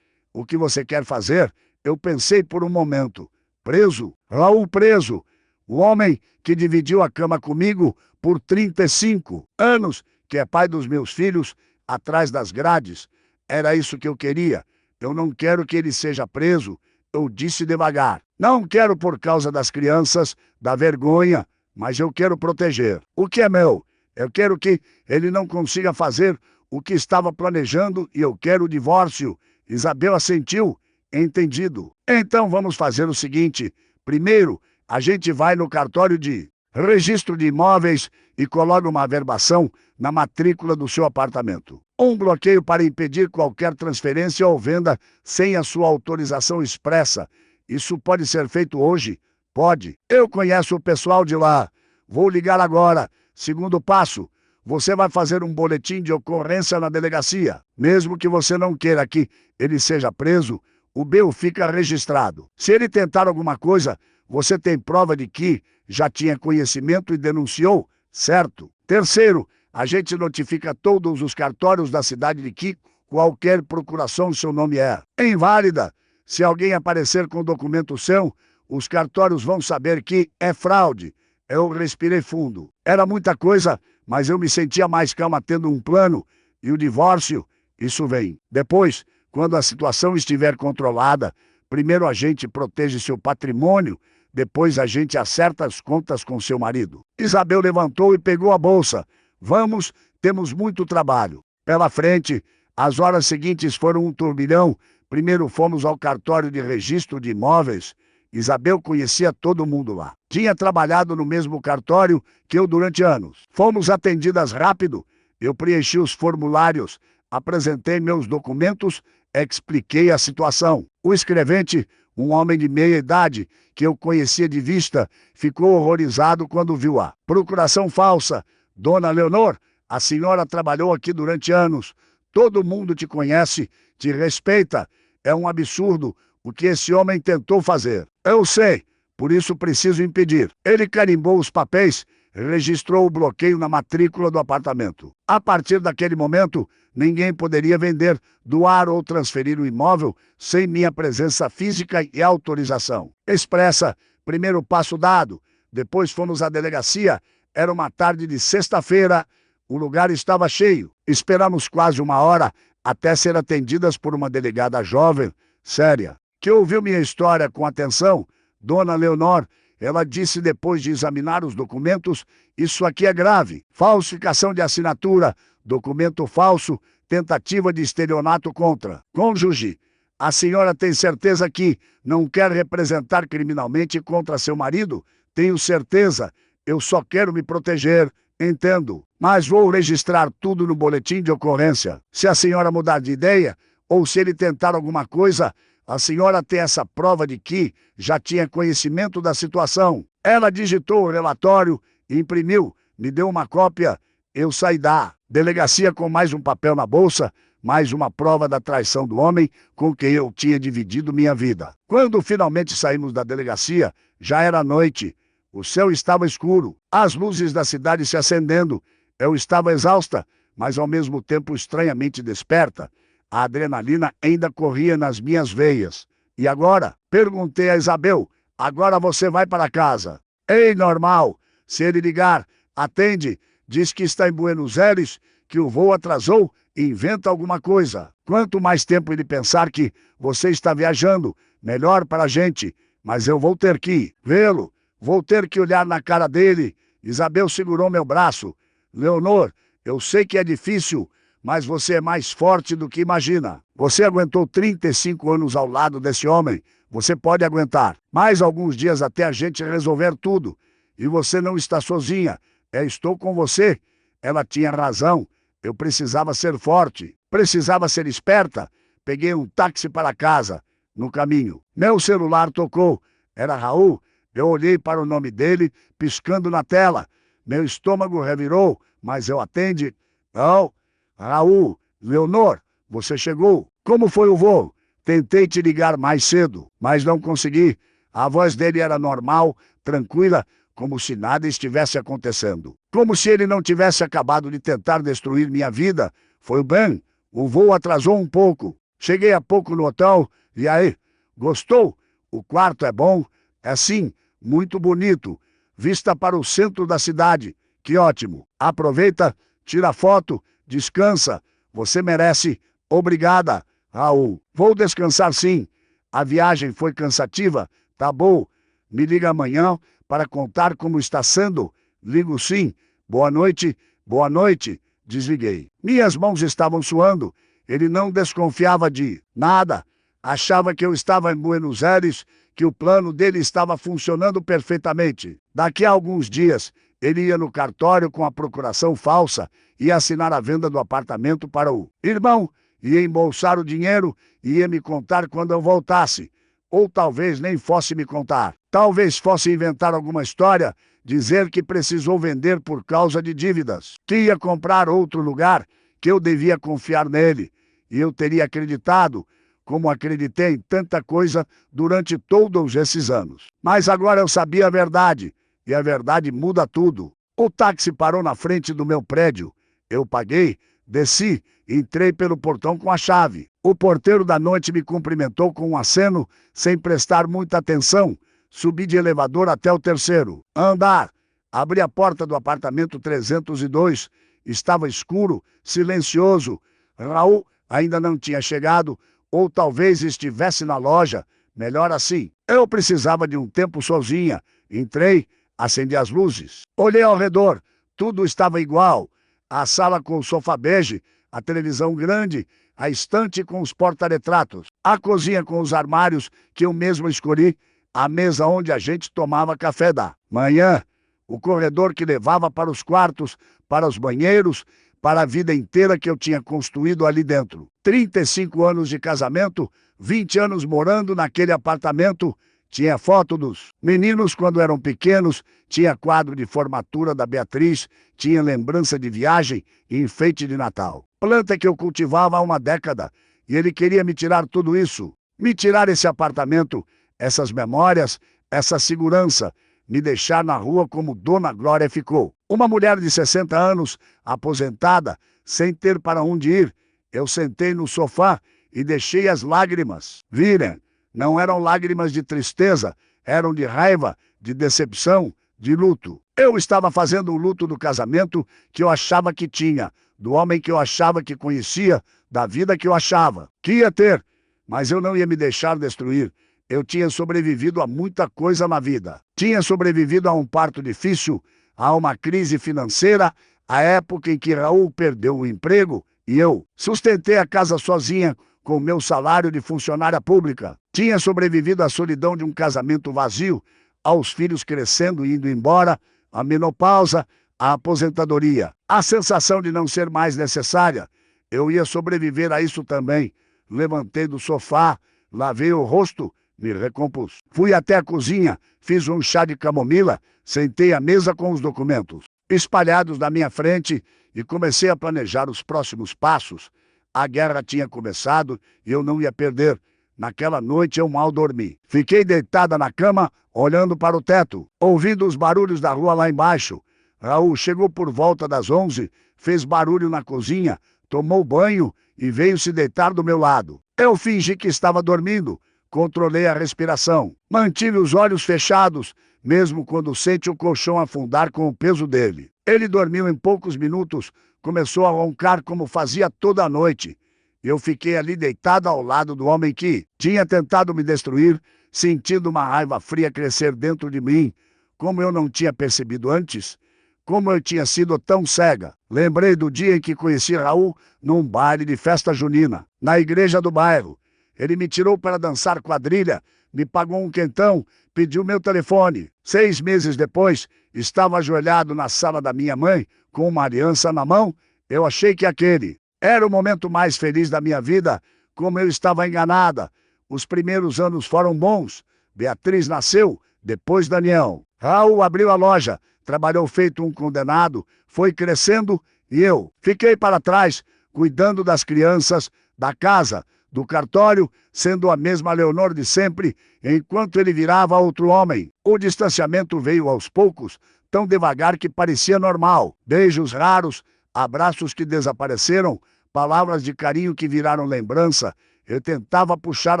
O que você quer fazer? Eu pensei por um momento. Preso? Raul preso. O homem que dividiu a cama comigo por 35 anos, que é pai dos meus filhos, atrás das grades. Era isso que eu queria. Eu não quero que ele seja preso. Eu disse devagar. Não quero por causa das crianças, da vergonha, mas eu quero proteger. O que é meu? Eu quero que ele não consiga fazer o que estava planejando e eu quero o divórcio. Isabel assentiu. Entendido. Então vamos fazer o seguinte. Primeiro, a gente vai no cartório de registro de imóveis e coloca uma averbação na matrícula do seu apartamento. Um bloqueio para impedir qualquer transferência ou venda sem a sua autorização expressa. Isso pode ser feito hoje? Pode. Eu conheço o pessoal de lá. Vou ligar agora. Segundo passo, você vai fazer um boletim de ocorrência na delegacia. Mesmo que você não queira que ele seja preso, o BU fica registrado. Se ele tentar alguma coisa, você tem prova de que já tinha conhecimento e denunciou, certo? Terceiro, a gente notifica todos os cartórios da cidade de que qualquer procuração seu nome é inválida. Se alguém aparecer com documento seu, os cartórios vão saber que é fraude. Eu respirei fundo. Era muita coisa, mas eu me sentia mais calma tendo um plano. E o divórcio, isso vem. Depois, quando a situação estiver controlada, primeiro a gente protege seu patrimônio, Depois a gente acerta as contas com seu marido. Isabel levantou e pegou a bolsa. Vamos, temos muito trabalho pela frente. As horas seguintes foram um turbilhão. Primeiro fomos ao cartório de registro de imóveis. Isabel conhecia todo mundo lá. Tinha trabalhado no mesmo cartório que eu durante anos. Fomos atendidas rápido. Eu preenchi os formulários, apresentei meus documentos, expliquei a situação. O escrevente, um homem de meia idade, que eu conhecia de vista, ficou horrorizado quando viu a procuração falsa. Dona Leonor, a senhora trabalhou aqui durante anos. Todo mundo te conhece, te respeita. É um absurdo o que esse homem tentou fazer. Eu sei, por isso preciso impedir. Ele carimbou os papéis, registrou o bloqueio na matrícula do apartamento. A partir daquele momento, ninguém poderia vender, doar ou transferir o imóvel sem minha presença física e autorização expressa. Primeiro passo dado. Depois fomos à delegacia. Era uma tarde de sexta-feira. O lugar estava cheio. Esperamos quase uma hora até ser atendidas por uma delegada jovem, séria, que ouviu minha história com atenção. Dona Leonor, ela disse depois de examinar os documentos: isso aqui é grave. Falsificação de assinatura, documento falso, tentativa de estelionato contra cônjuge. A senhora tem certeza que não quer representar criminalmente contra seu marido? Tenho certeza. Eu só quero me proteger. Entendo. Mas vou registrar tudo no boletim de ocorrência. Se a senhora mudar de ideia, ou se ele tentar alguma coisa, a senhora tem essa prova de que já tinha conhecimento da situação. Ela digitou o relatório, imprimiu, me deu uma cópia. Eu saí da delegacia com mais um papel na bolsa, mais uma prova da traição do homem com quem eu tinha dividido minha vida. Quando finalmente saímos da delegacia, já era noite. O céu estava escuro, as luzes da cidade se acendendo. Eu estava exausta, mas ao mesmo tempo estranhamente desperta. A adrenalina ainda corria nas minhas veias. E agora? Perguntei a Isabel. Agora você vai para casa. Ei, normal. Se ele ligar, atende. Diz que está em Buenos Aires, que o voo atrasou e inventa alguma coisa. Quanto mais tempo ele pensar que você está viajando, melhor para a gente. Mas eu vou ter que vê-lo. Vou ter que olhar na cara dele. Isabel segurou meu braço. Leonor, eu sei que é difícil, mas você é mais forte do que imagina. Você aguentou 35 anos ao lado desse homem. Você pode aguentar mais alguns dias até a gente resolver tudo. E você não está sozinha. Estou com você. Ela tinha razão. Eu precisava ser forte. Precisava ser esperta. Peguei um táxi para casa. No caminho, meu celular tocou. Era Raul. Eu olhei para o nome dele, piscando na tela. Meu estômago revirou, mas eu atendi. Não, Raul, Leonor, você chegou. Como foi o voo? Tentei te ligar mais cedo, mas não consegui. A voz dele era normal, tranquila, como se nada estivesse acontecendo. Como se ele não tivesse acabado de tentar destruir minha vida. Foi bem, o voo atrasou um pouco. Cheguei há pouco no hotel, e aí? Gostou? O quarto é bom? É sim, muito bonito. Vista para o centro da cidade. Que ótimo. Aproveita, tira foto, descansa. Você merece. Obrigada, Raul. Vou descansar sim. A viagem foi cansativa? Tá bom. Me liga amanhã para contar como está sendo. Ligo sim. Boa noite, boa noite. Desliguei. Minhas mãos estavam suando. Ele não desconfiava de nada. Achava que eu estava em Buenos Aires, que o plano dele estava funcionando perfeitamente. Daqui a alguns dias, ele ia no cartório com a procuração falsa e assinar a venda do apartamento para o irmão, ia embolsar o dinheiro e ia me contar quando eu voltasse. Ou talvez nem fosse me contar. Talvez fosse inventar alguma história, dizer que precisou vender por causa de dívidas, que ia comprar outro lugar, que eu devia confiar nele. E eu teria acreditado, como acreditei em tanta coisa durante todos esses anos. Mas agora eu sabia a verdade, e a verdade muda tudo. O táxi parou na frente do meu prédio. Eu paguei, desci, entrei pelo portão com a chave. O porteiro da noite me cumprimentou com um aceno, sem prestar muita atenção. Subi de elevador até o terceiro andar. Abri a porta do apartamento 302. Estava escuro, silencioso. Raul ainda não tinha chegado, ou talvez estivesse na loja. melhor assim. Eu precisava de um tempo sozinha. Entrei, acendi as luzes. Olhei ao redor, tudo estava igual. A sala com o sofá bege, a televisão grande, a estante com os porta-retratos, a cozinha com os armários que eu mesmo escolhi, a mesa onde a gente tomava café da manhã, o corredor que levava para os quartos, para os banheiros, para a vida inteira que eu tinha construído ali dentro. 35 anos de casamento, 20 anos morando naquele apartamento. Tinha foto dos meninos quando eram pequenos, tinha quadro de formatura da Beatriz, tinha lembrança de viagem e enfeite de Natal. Planta que eu cultivava há uma década, e ele queria me tirar tudo isso, me tirar esse apartamento, essas memórias, essa segurança, me deixar na rua como Dona Glória ficou. Uma mulher de 60 anos, aposentada, sem ter para onde ir. Eu sentei no sofá e deixei as lágrimas virem. Não eram lágrimas de tristeza, eram de raiva, de decepção, de luto. Eu estava fazendo o luto do casamento que eu achava que tinha, do homem que eu achava que conhecia, da vida que eu achava que ia ter. Mas eu não ia me deixar destruir. Eu tinha sobrevivido a muita coisa na vida. Tinha sobrevivido a um parto difícil, a uma crise financeira, a época em que Raul perdeu o emprego e eu sustentei a casa sozinha com meu salário de funcionária pública. Tinha sobrevivido à solidão de um casamento vazio, aos filhos crescendo e indo embora, à menopausa, à aposentadoria, a sensação de não ser mais necessária. Eu ia sobreviver a isso também. Levantei do sofá, lavei o rosto, me recompus. Fui até a cozinha, fiz um chá de camomila, sentei à mesa com os documentos espalhados na minha frente e comecei a planejar os próximos passos. A guerra tinha começado e eu não ia perder. Naquela noite eu mal dormi. Fiquei deitada na cama, olhando para o teto, ouvindo os barulhos da rua lá embaixo. Raul chegou por volta das 11, fez barulho na cozinha, tomou banho e veio se deitar do meu lado. Eu fingi que estava dormindo, controlei a respiração, mantive os olhos fechados, mesmo quando sente o colchão afundar com o peso dele. Ele dormiu em poucos minutos, começou a roncar como fazia toda a noite. Eu fiquei ali deitada ao lado do homem que tinha tentado me destruir, sentindo uma raiva fria crescer dentro de mim, como eu não tinha percebido antes, como eu tinha sido tão cega. Lembrei do dia em que conheci Raul num baile de festa junina, na igreja do bairro. Ele me tirou para dançar quadrilha, me pagou um quentão, pediu meu telefone. 6 meses depois, estava ajoelhado na sala da minha mãe, com uma aliança na mão. Eu achei que aquele era o momento mais feliz da minha vida, como eu estava enganada. Os primeiros anos foram bons. Beatriz nasceu, depois Daniel. Raul abriu a loja, trabalhou feito um condenado, foi crescendo e eu fiquei para trás, cuidando das crianças, da casa, do cartório, sendo a mesma Leonor de sempre, enquanto ele virava outro homem. O distanciamento veio aos poucos, tão devagar que parecia normal. Beijos raros, abraços que desapareceram, palavras de carinho que viraram lembrança. Eu tentava puxar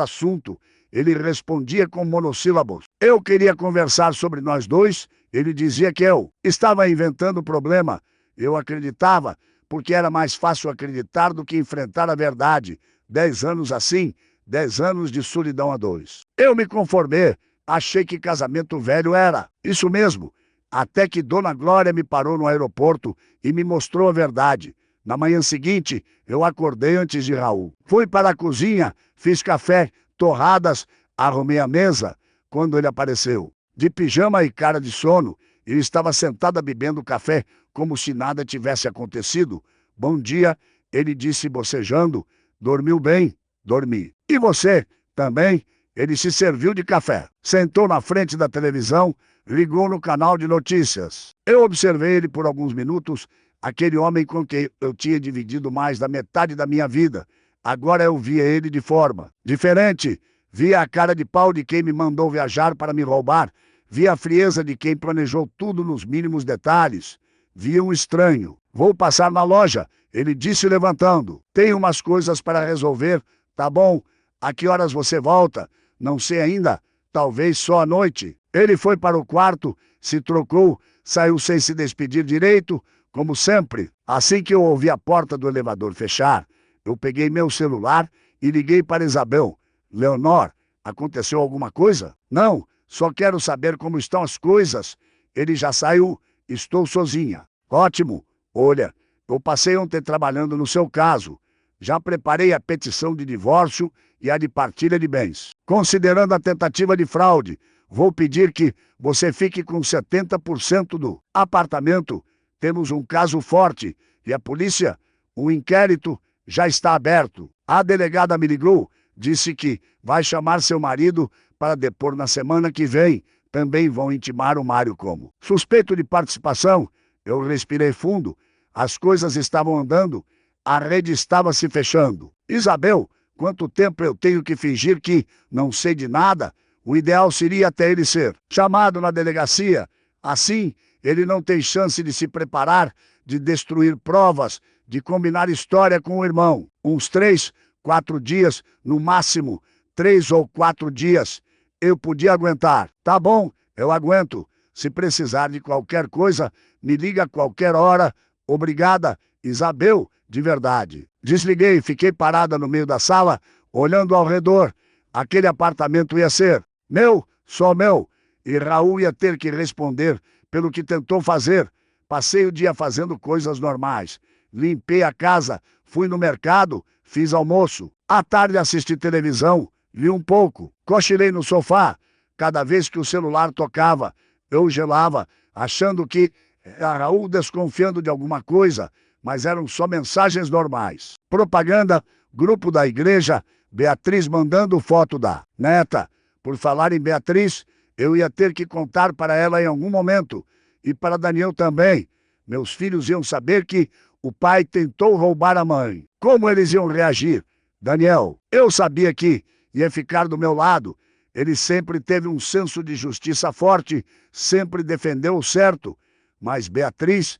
assunto, ele respondia com monossílabos. Eu queria conversar sobre nós dois, ele dizia que eu estava inventando problema. Eu acreditava, porque era mais fácil acreditar do que enfrentar a verdade. 10 anos assim, 10 anos de solidão a dois. Eu me conformei, achei que casamento velho era isso mesmo, até que Dona Glória me parou no aeroporto e me mostrou a verdade. Na manhã seguinte, eu acordei antes de Raul. Fui para a cozinha, fiz café, torradas, arrumei a mesa. Quando ele apareceu, de pijama e cara de sono, eu estava sentada bebendo café, como se nada tivesse acontecido. Bom dia, ele disse bocejando. Dormiu bem? Dormi. E você? Também? Ele se serviu de café. Sentou na frente da televisão, ligou no canal de notícias. Eu observei ele por alguns minutos, aquele homem com quem eu tinha dividido mais da metade da minha vida. Agora eu via ele de forma diferente. Via a cara de pau de quem me mandou viajar para me roubar. Via a frieza de quem planejou tudo nos mínimos detalhes. Via um estranho. Vou passar na loja, ele disse levantando. Tenho umas coisas para resolver. Tá bom. A que horas você volta? Não sei ainda. Talvez só à noite. Ele foi para o quarto, se trocou, saiu sem se despedir direito, como sempre. Assim que eu ouvi a porta do elevador fechar, eu peguei meu celular e liguei para Isabel. Leonor, Aconteceu alguma coisa? Não, só quero saber como estão as coisas. Ele já saiu, estou sozinha. Ótimo. Olha, eu passei ontem trabalhando no seu caso. Já preparei a petição de divórcio e a de partilha de bens. Considerando a tentativa de fraude, vou pedir que você fique com 70% do apartamento. Temos um caso forte e a polícia, o inquérito já está aberto. A delegada me ligou, disse que vai chamar seu marido para depor na semana que vem. Também vão intimar o Mário como suspeito de participação. Eu respirei fundo. As coisas estavam andando. A rede estava se fechando. Isabel, quanto tempo eu tenho que fingir que não sei de nada? O ideal seria até ele ser chamado na delegacia. Assim, ele não tem chance de se preparar, de destruir provas, de combinar história com o irmão. Uns 3, 4 dias, no máximo, 3 ou 4 dias. Eu podia aguentar. Tá bom, eu aguento. Se precisar de qualquer coisa, me liga a qualquer hora. Obrigada, Isabel, de verdade. Desliguei e fiquei parada no meio da sala, olhando ao redor. Aquele apartamento ia ser meu, só meu. E Raul ia ter que responder pelo que tentou fazer. Passei o dia fazendo coisas normais. Limpei a casa, fui no mercado, fiz almoço. À tarde assisti televisão, li um pouco. Cochilei no sofá. Cada vez que o celular tocava, eu gelava, achando que era Raul desconfiando de alguma coisa, mas eram só mensagens normais. Propaganda, grupo da igreja, Beatriz mandando foto da neta. Por falar em Beatriz, eu ia ter que contar para ela em algum momento. E para Daniel também. Meus filhos iam saber que o pai tentou roubar a mãe. Como eles iam reagir? Daniel, eu sabia que ia ficar do meu lado. Ele sempre teve um senso de justiça forte, sempre defendeu o certo. Mas Beatriz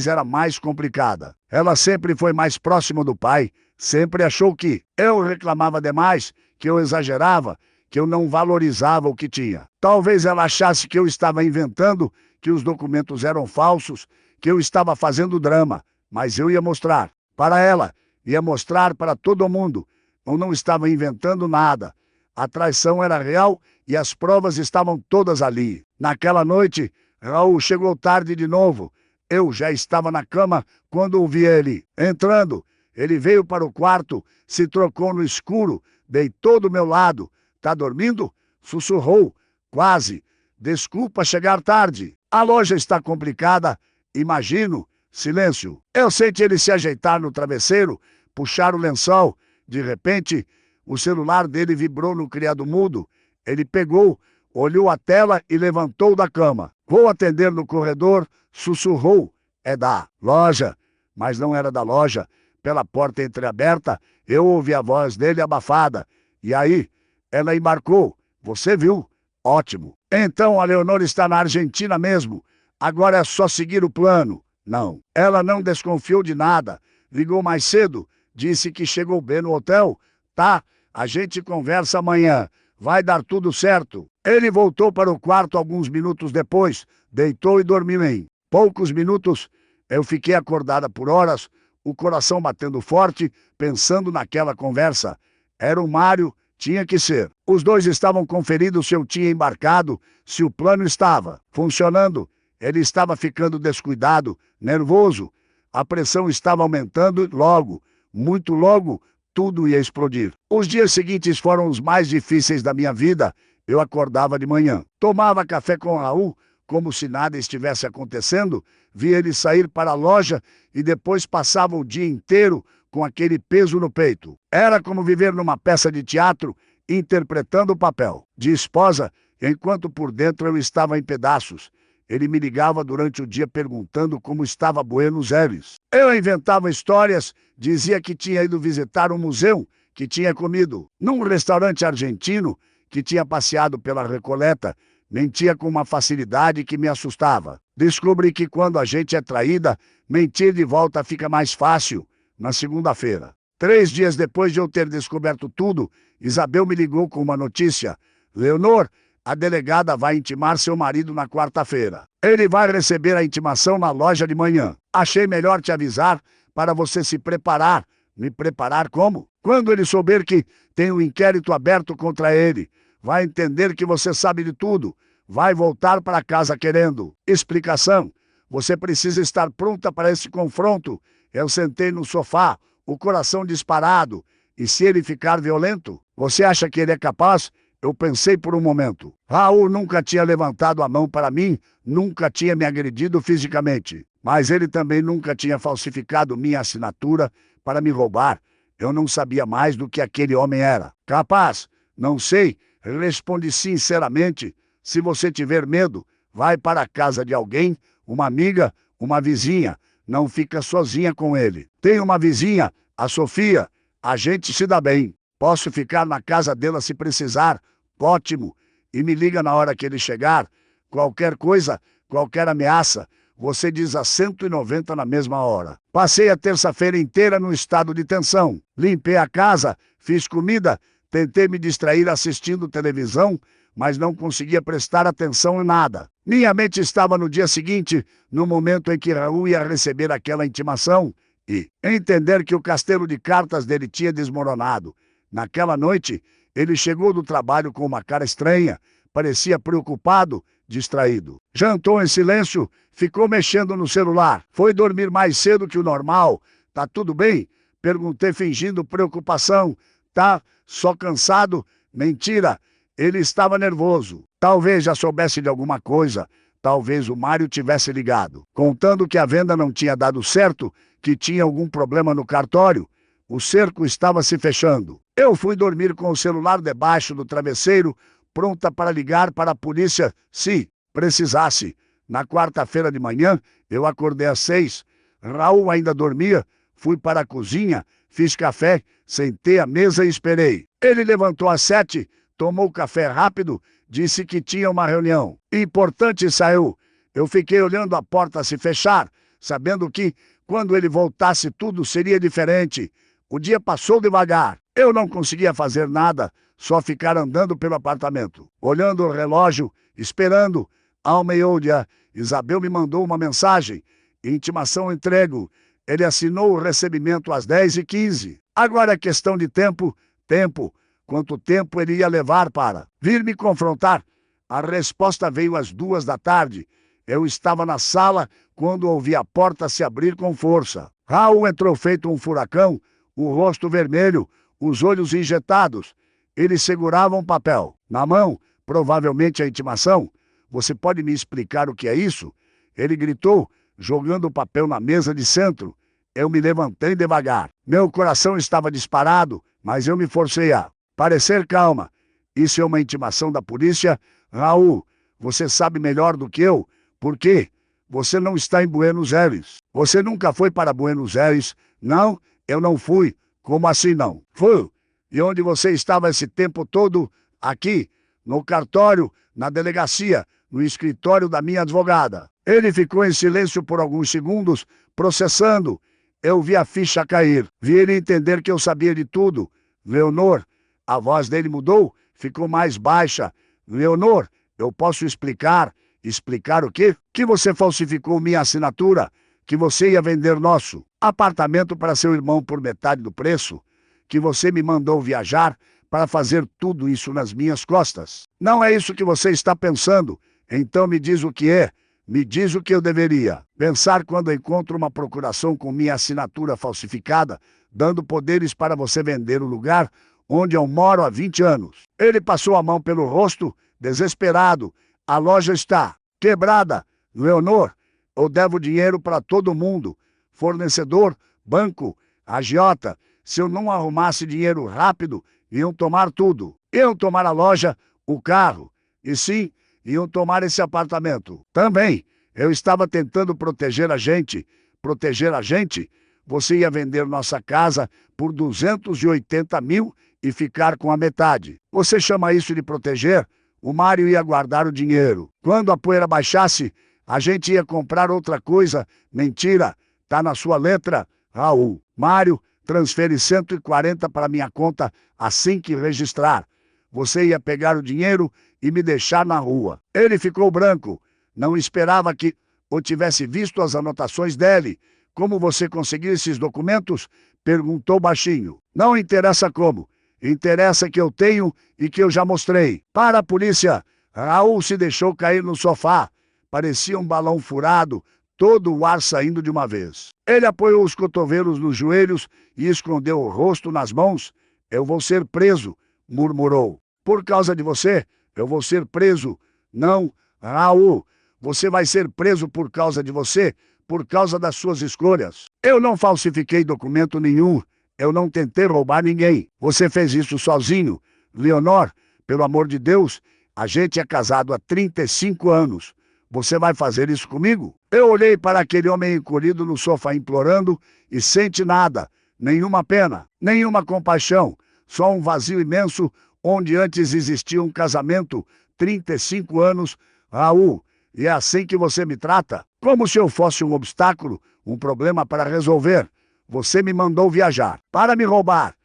era mais complicada. Ela sempre foi mais próxima do pai, sempre achou que eu reclamava demais, que eu exagerava, que eu não valorizava o que tinha. Talvez ela achasse que eu estava inventando, que os documentos eram falsos, que eu estava fazendo drama, mas eu ia mostrar para ela, ia mostrar para todo mundo. Eu não estava inventando nada. A traição era real e as provas estavam todas ali. Naquela noite, Raul chegou tarde de novo. Eu já estava na cama quando ouvi ele entrando. Ele veio para o quarto, se trocou no escuro, deitou do meu lado. Tá dormindo? Sussurrou. Quase. Desculpa chegar tarde. A loja está complicada. Imagino. Silêncio. Eu senti ele se ajeitar no travesseiro, puxar o lençol. De repente, o celular dele vibrou no criado mudo. Ele pegou, olhou a tela e levantou da cama. Vou atender no corredor, sussurrou. É da loja. Mas não era da loja. Pela porta entreaberta, eu ouvi a voz dele abafada. E aí, ela embarcou. Você viu? Ótimo. Então a Leonor está na Argentina mesmo. Agora é só seguir o plano. Não. Ela não desconfiou de nada. Ligou mais cedo. Disse que chegou bem no hotel. Tá, a gente conversa amanhã. Vai dar tudo certo. Ele voltou para o quarto alguns minutos depois, deitou e dormiu em poucos minutos. Eu fiquei acordada por horas, o coração batendo forte, pensando naquela conversa. Era o Mário, tinha que ser. Os dois estavam conferindo se eu tinha embarcado, se o plano estava funcionando. Ele estava ficando descuidado, nervoso. A pressão estava aumentando logo, muito logo. Tudo ia explodir. Os dias seguintes foram os mais difíceis da minha vida. Eu acordava de manhã, tomava café com Raul, como se nada estivesse acontecendo, via ele sair para a loja e depois passava o dia inteiro com aquele peso no peito. Era como viver numa peça de teatro, interpretando o papel de esposa, enquanto por dentro eu estava em pedaços. Ele me ligava durante o dia perguntando como estava Buenos Aires. Eu inventava histórias, dizia que tinha ido visitar um museu, que tinha comido num restaurante argentino, que tinha passeado pela Recoleta. Mentia com uma facilidade que me assustava. Descobri que quando a gente é traída, mentir de volta fica mais fácil. Na segunda-feira, 3 dias depois de eu ter descoberto tudo, Isabel me ligou com uma notícia. Leonor, a delegada vai intimar seu marido na quarta-feira. Ele vai receber a intimação na loja de manhã. Achei melhor te avisar para você se preparar. Me preparar como? Quando ele souber que Tem um inquérito aberto contra ele. Vai entender que você sabe de tudo. Vai voltar para casa querendo explicação. Você precisa estar pronta para esse confronto. Eu sentei no sofá, o coração disparado. E se ele ficar violento? Você acha que ele é capaz? Eu pensei por um momento. Raul nunca tinha levantado a mão para mim, nunca tinha me agredido fisicamente. Mas ele também nunca tinha falsificado minha assinatura para me roubar. Eu não sabia mais do que aquele homem era. Capaz? Não sei. Responde sinceramente. Se você tiver medo, vai para a casa de alguém, uma amiga, uma vizinha. Não fica sozinha com ele. Tem uma vizinha, a Sofia. A gente se dá bem. Posso ficar na casa dela se precisar. Ótimo. E me liga na hora que ele chegar. Qualquer coisa, qualquer ameaça, você diz a 190 na mesma hora. Passei a terça-feira inteira no estado de tensão. Limpei a casa, fiz comida, tentei me distrair assistindo televisão, mas não conseguia prestar atenção em nada. Minha mente estava no dia seguinte, no momento em que Raul ia receber aquela intimação, e entender que o castelo de cartas dele tinha desmoronado. Naquela noite, ele chegou do trabalho com uma cara estranha, parecia preocupado, distraído. Jantou em silêncio, ficou mexendo no celular. Foi dormir mais cedo que o normal. Tá tudo bem? Perguntei fingindo preocupação. Tá, só cansado? Mentira, ele estava nervoso. Talvez já soubesse de alguma coisa. Talvez o Mário tivesse ligado, contando que a venda não tinha dado certo, que tinha algum problema no cartório. O cerco estava se fechando. Eu fui dormir com o celular debaixo do travesseiro, pronta para ligar para a polícia se precisasse. Na quarta-feira de manhã, eu acordei às 6. Raul ainda dormia. Fui para a cozinha, fiz café, sentei à mesa e esperei. Ele levantou às 7, tomou café rápido, disse que tinha uma reunião importante e saiu. Eu fiquei olhando a porta se fechar, sabendo que, quando ele voltasse, tudo seria diferente. O dia passou devagar. Eu não conseguia fazer nada, só ficar andando pelo apartamento, olhando o relógio, esperando. Ao meio-dia, Isabel me mandou uma mensagem. Intimação entrego. Ele assinou o recebimento às 10h15. Agora é questão de tempo. Tempo. Quanto tempo ele ia levar para vir me confrontar? A resposta veio às 2 da tarde. Eu estava na sala quando ouvi a porta se abrir com força. Raul entrou feito um furacão, o rosto vermelho, os olhos injetados. Ele segurava um papel na mão, provavelmente a intimação. Você pode me explicar o que é isso? Ele gritou, jogando o papel na mesa de centro. Eu me levantei devagar. Meu coração estava disparado, mas eu me forcei a parecer calma. Isso é uma intimação da polícia? Raul, você sabe melhor do que eu. Por quê? Você não está em Buenos Aires. Você nunca foi para Buenos Aires? Não, eu não fui. Como assim não? Fui. E onde você estava esse tempo todo? Aqui, no cartório, na delegacia, no escritório da minha advogada. Ele ficou em silêncio por alguns segundos, processando. Eu vi a ficha cair. Vi ele entender que eu sabia de tudo. Leonor, a voz dele mudou, ficou mais baixa. Leonor, eu posso explicar? Explicar o quê? Que você falsificou minha assinatura, que você ia vender nosso apartamento para seu irmão por metade do preço, que você me mandou viajar para fazer tudo isso nas minhas costas. Não é isso que você está pensando. Então me diz o que é. Me diz o que eu deveria pensar quando encontro uma procuração com minha assinatura falsificada, dando poderes para você vender o lugar onde eu moro há 20 anos. Ele passou a mão pelo rosto, desesperado. A loja está quebrada. Leonor, eu devo dinheiro para todo mundo. Fornecedor, banco, agiota. Se eu não arrumasse dinheiro rápido, iam tomar tudo. Iam tomar a loja, o carro. E sim, iam tomar esse apartamento. Também, eu estava tentando proteger a gente. Proteger a gente? Você ia vender nossa casa por 280 mil e ficar com a metade. Você chama isso de proteger? O Mário ia guardar o dinheiro. Quando a poeira baixasse, a gente ia comprar outra coisa. Mentira. Tá na sua letra, Raul. Mário, transfere 140 para minha conta assim que registrar. Você ia pegar o dinheiro e me deixar na rua. Ele ficou branco. Não esperava que ou tivesse visto as anotações dele. Como você conseguiu esses documentos? Perguntou baixinho. Não interessa como. Interessa que eu tenho e que eu já mostrei. Para a polícia, Raul se deixou cair no sofá. Parecia um balão furado, todo o ar saindo de uma vez. Ele apoiou os cotovelos nos joelhos e escondeu o rosto nas mãos. Eu vou ser preso, murmurou. Por causa de você, eu vou ser preso. Não, Raul, você vai ser preso por causa de você, por causa das suas escolhas. Eu não falsifiquei documento nenhum. Eu não tentei roubar ninguém. Você fez isso sozinho. Leonor, pelo amor de Deus, a gente é casado há 35 anos. Você vai fazer isso comigo? Eu olhei para aquele homem encolhido no sofá implorando e senti nada, nenhuma pena, nenhuma compaixão, só um vazio imenso onde antes existia um casamento, 35 anos. Raul, e é assim que você me trata? Como se eu fosse um obstáculo, um problema para resolver. Você me mandou viajar para me roubar.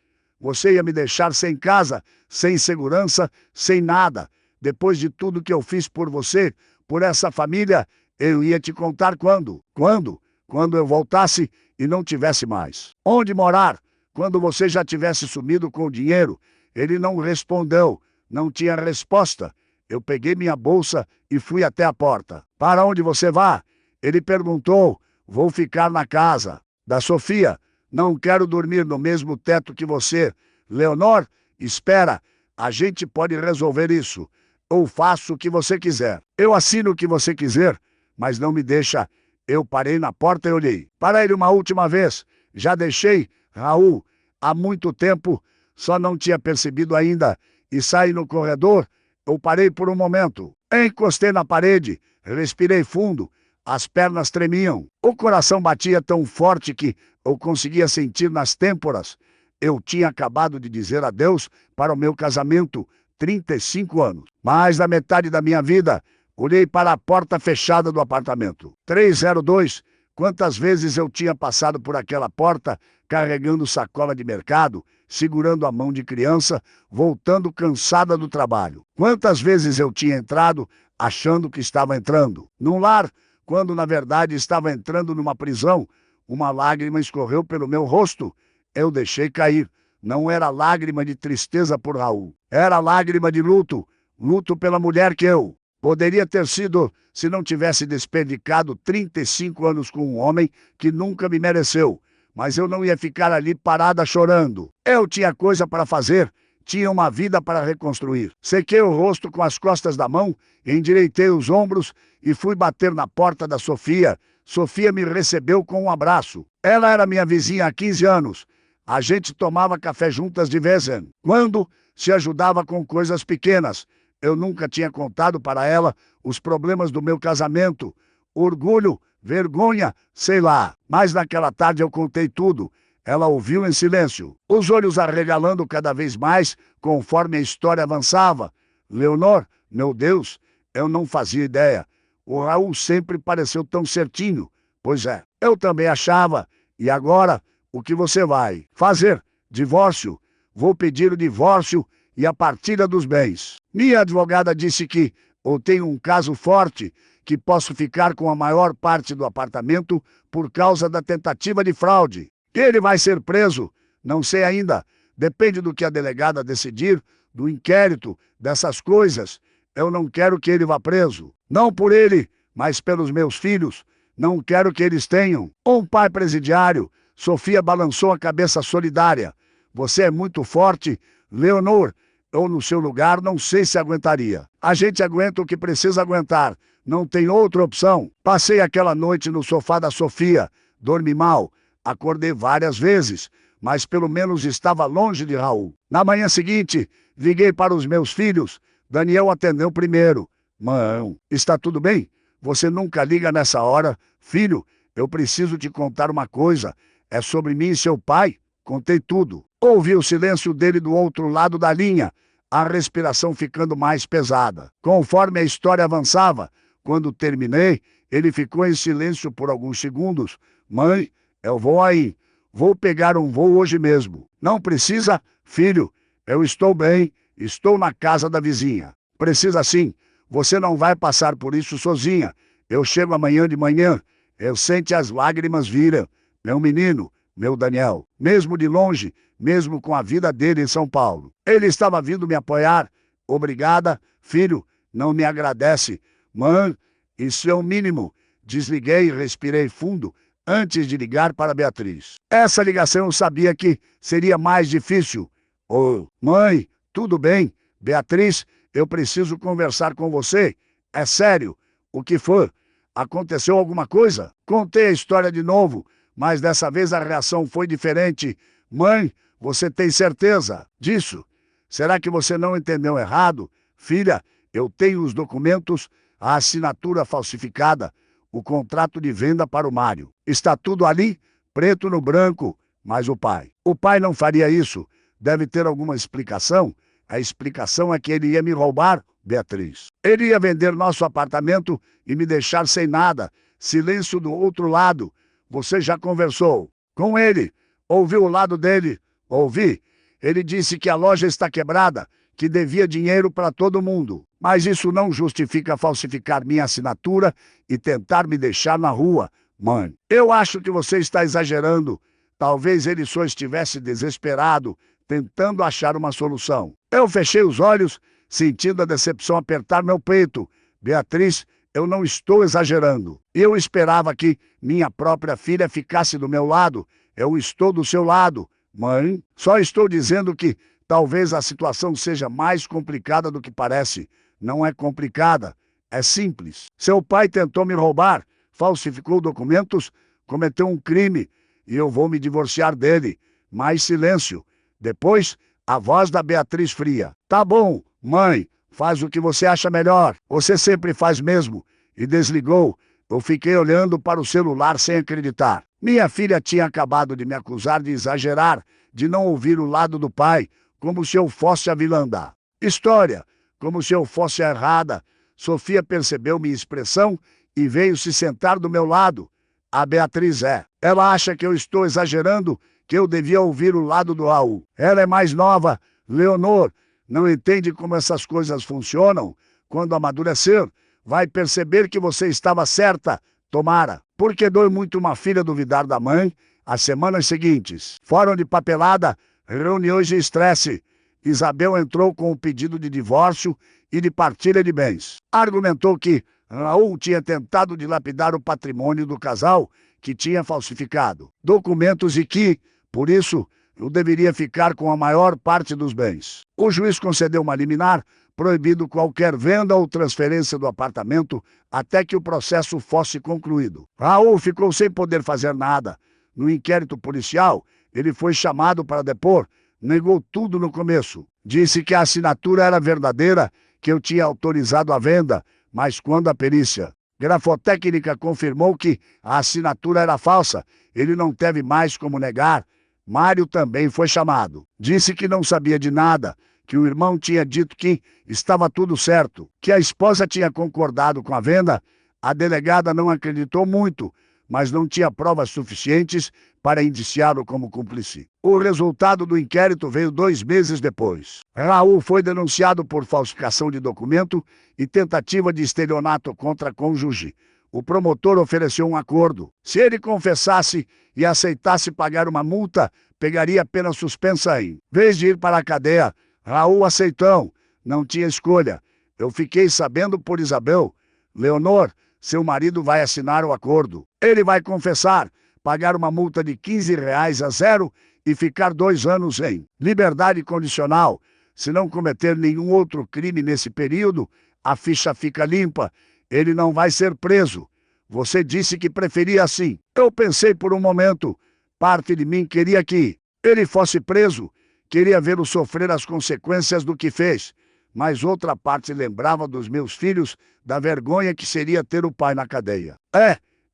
Você ia me deixar sem casa, sem segurança, sem nada. Depois de tudo que eu fiz por você, por essa família, eu ia te contar quando. Quando? Quando eu voltasse e não tivesse mais onde morar. Quando você já tivesse sumido com o dinheiro. Ele não respondeu, não tinha resposta. Eu peguei minha bolsa e fui até a porta. Para onde você vai? Ele perguntou. Vou ficar na casa da Sofia. Não quero dormir no mesmo teto que você. Leonor, espera. A gente pode resolver isso. Ou faço o que você quiser. Eu assino o que você quiser, mas não me deixa. Eu parei na porta e olhei para ele uma última vez. Já deixei, Raul, há muito tempo. Só não tinha percebido ainda. E saí no corredor. Eu parei por um momento. Encostei na parede. Respirei fundo. As pernas tremiam. O coração batia tão forte que eu conseguia sentir nas têmporas. Eu tinha acabado de dizer adeus para o meu casamento. 35 anos. Mais da metade da minha vida, olhei para a porta fechada do apartamento. 302. Quantas vezes eu tinha passado por aquela porta, carregando sacola de mercado, segurando a mão de criança, voltando cansada do trabalho. Quantas vezes eu tinha entrado, achando que estava entrando num lar, quando na verdade estava entrando numa prisão. Uma lágrima escorreu pelo meu rosto. Eu deixei cair. Não era lágrima de tristeza por Raul. Era lágrima de luto. Luto pela mulher que eu poderia ter sido se não tivesse desperdiçado 35 anos com um homem que nunca me mereceu. Mas eu não ia ficar ali parada chorando. Eu tinha coisa para fazer. Tinha uma vida para reconstruir. Sequei o rosto com as costas da mão, endireitei os ombros e fui bater na porta da Sofia. Sofia me recebeu com um abraço. Ela era minha vizinha há 15 anos. A gente tomava café juntas de vez em quando, se ajudava com coisas pequenas. Eu nunca tinha contado para ela os problemas do meu casamento. Orgulho, vergonha, sei lá. Mas naquela tarde eu contei tudo. Ela ouviu em silêncio, os olhos arregalando cada vez mais conforme a história avançava. Leonor, meu Deus, eu não fazia ideia. O Raul sempre pareceu tão certinho. Pois é, eu também achava. E agora, o que você vai fazer? Divórcio? Vou pedir o divórcio e a partilha dos bens. Minha advogada disse que eu tenho um caso forte, que posso ficar com a maior parte do apartamento por causa da tentativa de fraude. Ele vai ser preso? Não sei ainda. Depende do que a delegada decidir, do inquérito, dessas coisas. Eu não quero que ele vá preso. Não por ele, mas pelos meus filhos. Não quero que eles tenham um pai presidiário. Sofia balançou a cabeça solidária. Você é muito forte, Leonor. Eu, no seu lugar, não sei se aguentaria. A gente aguenta o que precisa aguentar. Não tem outra opção. Passei aquela noite no sofá da Sofia. Dormi mal. Acordei várias vezes, mas pelo menos estava longe de Raul. Na manhã seguinte, liguei para os meus filhos. Daniel atendeu primeiro. Mãe, está tudo bem? Você nunca liga nessa hora. Filho, eu preciso te contar uma coisa. É sobre mim e seu pai. Contei tudo. Ouvi o silêncio dele do outro lado da linha, a respiração ficando mais pesada. Conforme a história avançava, quando terminei, ele ficou em silêncio por alguns segundos. Mãe, eu vou aí. Vou pegar um voo hoje mesmo. Não precisa, filho. Eu estou bem. Estou na casa da vizinha. Precisa sim. Você não vai passar por isso sozinha. Eu chego amanhã de manhã. Eu sente as lágrimas virem. Meu menino, meu Daniel, mesmo de longe, mesmo com a vida dele em São Paulo. Ele estava vindo me apoiar. Obrigada, filho, não me agradece. Mãe, isso é o mínimo. Desliguei e respirei fundo antes de ligar para Beatriz. Essa ligação eu sabia que seria mais difícil. Ô, mãe, tudo bem? Beatriz, eu preciso conversar com você. É sério. O que foi? Aconteceu alguma coisa? Contei a história de novo, mas dessa vez a reação foi diferente. Mãe, você tem certeza disso? Será que você não entendeu errado? Filha, eu tenho os documentos, a assinatura falsificada, o contrato de venda para o Mário. Está tudo ali, preto no branco, mas o pai não faria isso. Deve ter alguma explicação. A explicação é que ele ia me roubar, Beatriz. Ele ia vender nosso apartamento e me deixar sem nada. Silêncio do outro lado. Você já conversou com ele? Ouviu o lado dele? Ouvi. Ele disse que a loja está quebrada, que devia dinheiro para todo mundo. Mas isso não justifica falsificar minha assinatura e tentar me deixar na rua, mãe. Eu acho que você está exagerando. Talvez ele só estivesse desesperado, tentando achar uma solução. Eu fechei os olhos, sentindo a decepção apertar meu peito. Beatriz, eu não estou exagerando. Eu esperava que minha própria filha ficasse do meu lado. Eu estou do seu lado, mãe. Só estou dizendo que talvez a situação seja mais complicada do que parece. Não é complicada, é simples. Seu pai tentou me roubar, falsificou documentos, cometeu um crime e eu vou me divorciar dele. Mais silêncio. Depois, a voz da Beatriz fria. Tá bom, mãe, faz o que você acha melhor. Você sempre faz mesmo. E desligou. Eu fiquei olhando para o celular sem acreditar. Minha filha tinha acabado de me acusar de exagerar, de não ouvir o lado do pai, como se eu fosse a vilã da história, como se eu fosse a errada. Sofia percebeu minha expressão e veio se sentar do meu lado. A Beatriz é. Ela acha que eu estou exagerando, que eu devia ouvir o lado do Raul. Ela é mais nova, Leonor, não entende como essas coisas funcionam. Quando amadurecer, vai perceber que você estava certa, tomara. Porque dói muito uma filha duvidar da mãe. As semanas seguintes, fórum de papelada, reuniões de estresse. Isabel entrou com o pedido de divórcio e de partilha de bens. Argumentou que Raul tinha tentado dilapidar o patrimônio do casal que tinha falsificado documentos e que, por isso, eu deveria ficar com a maior parte dos bens. O juiz concedeu uma liminar, proibindo qualquer venda ou transferência do apartamento até que o processo fosse concluído. Raul ficou sem poder fazer nada. No inquérito policial, ele foi chamado para depor, negou tudo no começo. Disse que a assinatura era verdadeira, que eu tinha autorizado a venda, mas quando a perícia grafotécnica confirmou que a assinatura era falsa, ele não teve mais como negar. Mário também foi chamado. Disse que não sabia de nada, que o irmão tinha dito que estava tudo certo, que a esposa tinha concordado com a venda. A delegada não acreditou muito, mas não tinha provas suficientes para indiciá-lo como cúmplice. O resultado do inquérito veio 2 meses depois. Raul foi denunciado por falsificação de documento e tentativa de estelionato contra cônjuge. O promotor ofereceu um acordo. Se ele confessasse e aceitasse pagar uma multa, pegaria pena suspensa em vez de ir para a cadeia. Raul aceitou. Não tinha escolha. Eu fiquei sabendo por Isabel. Leonor, seu marido vai assinar o acordo. Ele vai confessar, pagar uma multa de R$ 15 a zero e ficar 2 anos em liberdade condicional. Se não cometer nenhum outro crime nesse período, a ficha fica limpa. Ele não vai ser preso. Você disse que preferia assim. Eu pensei por um momento. Parte de mim queria que ele fosse preso. Queria vê-lo sofrer as consequências do que fez. Mas outra parte lembrava dos meus filhos, da vergonha que seria ter o pai na cadeia.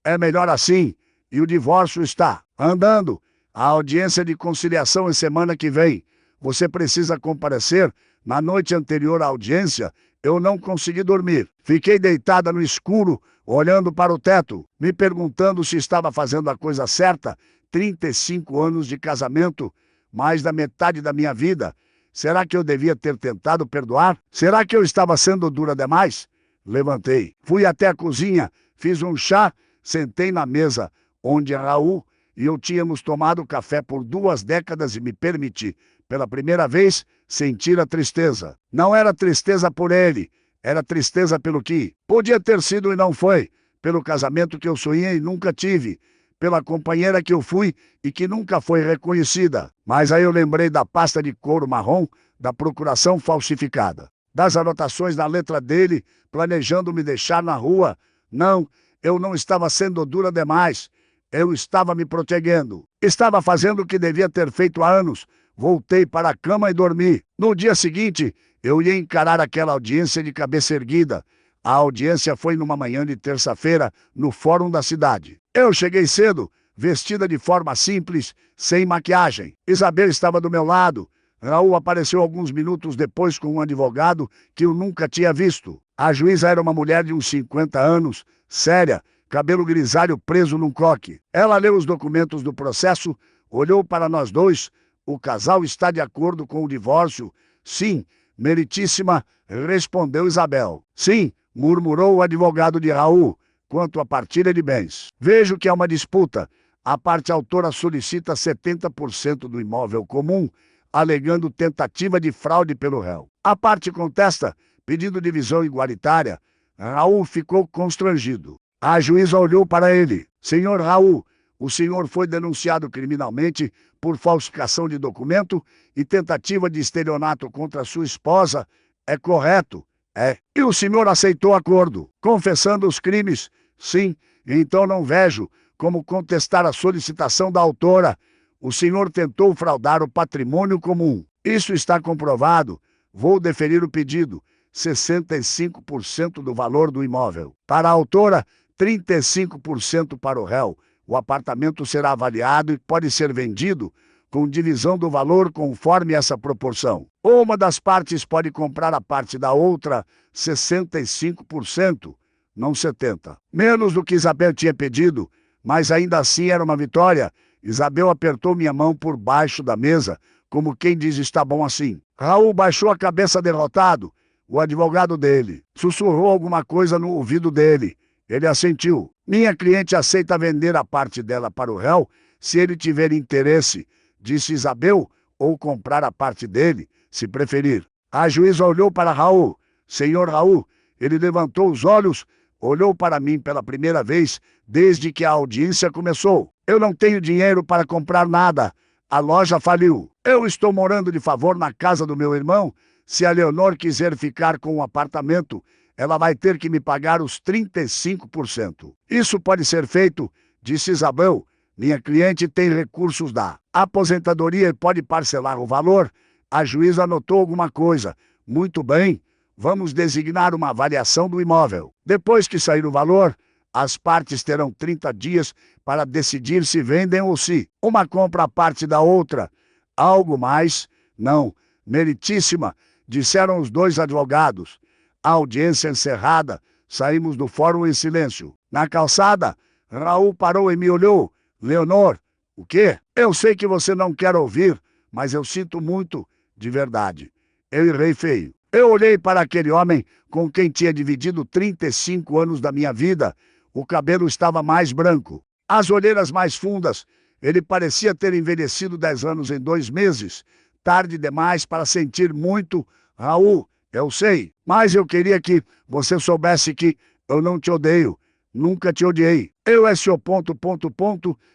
É melhor assim. E o divórcio está andando. A audiência de conciliação é semana que vem. Você precisa comparecer. Na noite anterior à audiência, eu não consegui dormir. Fiquei deitada no escuro, olhando para o teto, me perguntando se estava fazendo a coisa certa. 35 anos de casamento, mais da metade da minha vida. Será que eu devia ter tentado perdoar? Será que eu estava sendo dura demais? Levantei, fui até a cozinha, fiz um chá, sentei na mesa, onde Raul e eu tínhamos tomado café por 2 décadas e me permiti, pela primeira vez, sentir a tristeza. Não era tristeza por ele, era tristeza pelo que podia ter sido e não foi, pelo casamento que eu sonhei e nunca tive, pela companheira que eu fui e que nunca foi reconhecida. Mas aí eu lembrei da pasta de couro marrom, da procuração falsificada, das anotações na letra dele, planejando me deixar na rua. Não, eu não estava sendo dura demais. Eu estava me protegendo. Estava fazendo o que devia ter feito há anos. Voltei para a cama e dormi. No dia seguinte, eu ia encarar aquela audiência de cabeça erguida. A audiência foi numa manhã de terça-feira, no fórum da cidade. Eu cheguei cedo, vestida de forma simples, sem maquiagem. Isabel estava do meu lado. Raul apareceu alguns minutos depois com um advogado que eu nunca tinha visto. A juíza era uma mulher de uns 50 anos, séria, cabelo grisalho preso num coque. Ela leu os documentos do processo, olhou para nós dois. O casal está de acordo com o divórcio? Sim, meritíssima, respondeu Isabel. Sim, murmurou o advogado de Raul, quanto à partilha de bens. Vejo que há uma disputa. A parte autora solicita 70% do imóvel comum, alegando tentativa de fraude pelo réu. A parte contesta, pedindo divisão igualitária. Raul ficou constrangido. A juíza olhou para ele. Senhor Raul, o senhor foi denunciado criminalmente por falsificação de documento e tentativa de estelionato contra sua esposa. É correto? É. E o senhor aceitou acordo, confessando os crimes? Sim. Então não vejo como contestar a solicitação da autora. O senhor tentou fraudar o patrimônio comum. Isso está comprovado. Vou deferir o pedido. 65% do valor do imóvel. Para a autora, 35% para o réu. O apartamento será avaliado e pode ser vendido com divisão do valor conforme essa proporção. Ou uma das partes pode comprar a parte da outra, 65%, não 70%. Menos do que Isabel tinha pedido, mas ainda assim era uma vitória. Isabel apertou minha mão por baixo da mesa, como quem diz está bom assim. Raul baixou a cabeça derrotado. O advogado dele sussurrou alguma coisa no ouvido dele. Ele assentiu. Minha cliente aceita vender a parte dela para o réu se ele tiver interesse, disse Isabel, ou comprar a parte dele, se preferir. A juíza olhou para Raul. Senhor Raul, ele levantou os olhos, olhou para mim pela primeira vez desde que a audiência começou. Eu não tenho dinheiro para comprar nada. A loja faliu. Eu estou morando de favor na casa do meu irmão. Se a Leonor quiser ficar com o apartamento, ela vai ter que me pagar os 35%. Isso pode ser feito, disse Isabel. Minha cliente tem recursos da aposentadoria e pode parcelar o valor. A juíza anotou alguma coisa. Muito bem, vamos designar uma avaliação do imóvel. Depois que sair o valor, as partes terão 30 dias para decidir se vendem ou se uma compra a parte da outra. Algo mais? Não. Meritíssima, disseram os dois advogados. A audiência encerrada, saímos do fórum em silêncio. Na calçada, Raul parou e me olhou. Leonor, o quê? Eu sei que você não quer ouvir, mas eu sinto muito, de verdade. Eu errei feio. Eu olhei para aquele homem com quem tinha dividido 35 anos da minha vida. O cabelo estava mais branco, as olheiras mais fundas. Ele parecia ter envelhecido 10 anos em 2 meses. Tarde demais para sentir muito. Raul, eu sei, mas eu queria que você soubesse que eu não te odeio. Nunca te odiei. Eu é seu ...